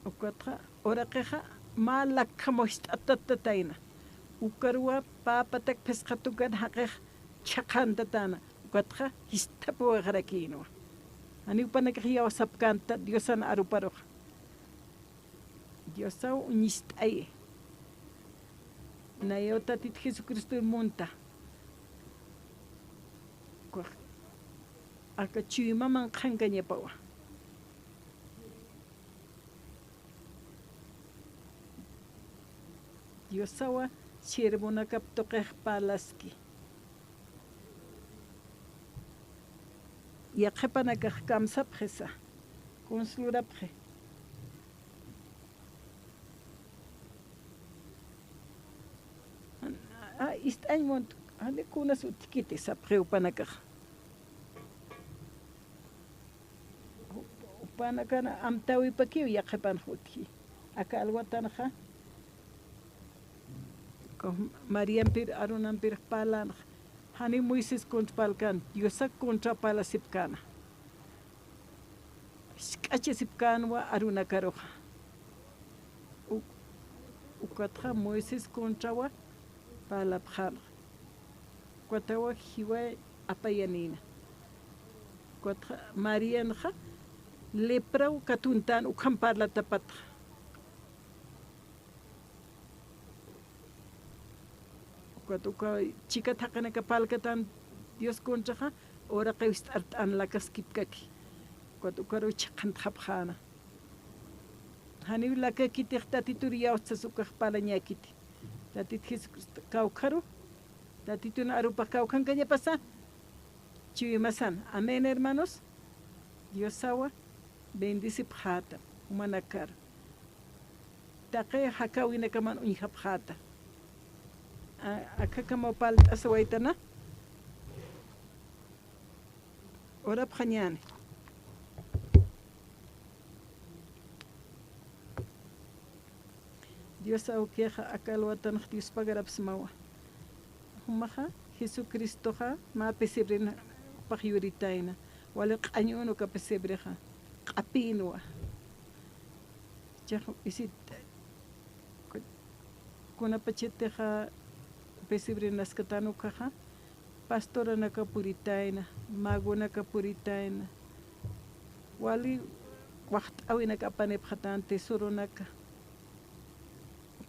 ukatqa oraqeqa malakhamoxt'atatatayna ukarwa papatak pesqatukan haqeq chaqantatana ukatqa histapuwaqrakinuwa ani upanakaq yawasapkanta Diosana aruparuq Diosaw uñist'ay nayotatit Jesucristo munta aka chuymaman qhankañapawa Diosawa sirvunakap tuqeq palaski yaqepanakaq kamsapqesa consulurapqe ist'añmont hani kunas utikiti sapqe upanakaq upanakana amtawipakiw yaqepanaq utiki aka alwatanaqa Mariampir arunampir palanaq hani Moises contrapalkan Diosak contrapalasipkana k'achasipkanwa arunakaruqa ukatqa Moises contrawa palapqanaq ukatawa hiway apayanina ukatqa Marianqa lepraw katuntan ukhan parlatapatqa uka chika thaqanaka palkatan Dios contraqa ora qewist'art'an lakaskipkaki ukaro chaqan thapqana hani lakakitiq tatituriyaustas ukaq palañakiti tatit Jesucristo kawqaru tatituna arupaq kawqankañapasa chiwimasan amén hermanos Dios sawa bendicip hata humanakar taqe hakawinakaman uñhap hata acá como palta sawaitana ora phañani Dios auqueja akalwatan Dios pagarapsmawa humaja Jesucristoja ma pesebrina pahyuritaina wala qañuno ka pesebreja qapinwa jah isit kuna pacheteja pesibrenas katano kaha pastora naka puritaina mago naka puritaina wali wacht awina ka panep khatan tesoro naka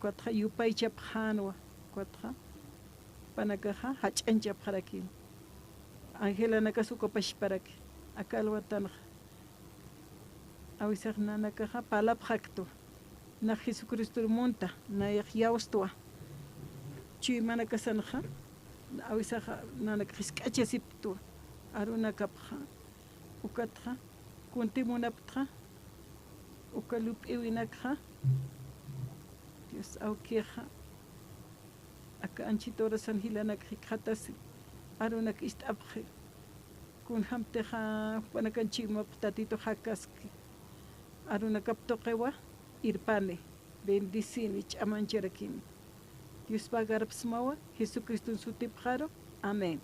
kwatha yupay chap khanwa kwatha panakaha hachancha pharaki angela naka suko pashparak akalwatan awisaq nanaka palap khakto na Jesucristo monta na yaustwa chuymana kasanqa awisaqa nanaka hisk'achasiptu arunakapqa ukatqa kuntimunapqa ukalup iwinakqa Dios auqueja aka anchito orasan hilanak hikhatasi arunak ist'apqi kun hamteja panakanchikma tatito hakaski aruna kaptoqewa irpani bendicini ch'amanchirakimi Dios pagarpsmawa Jesucristo en su tipjaro amén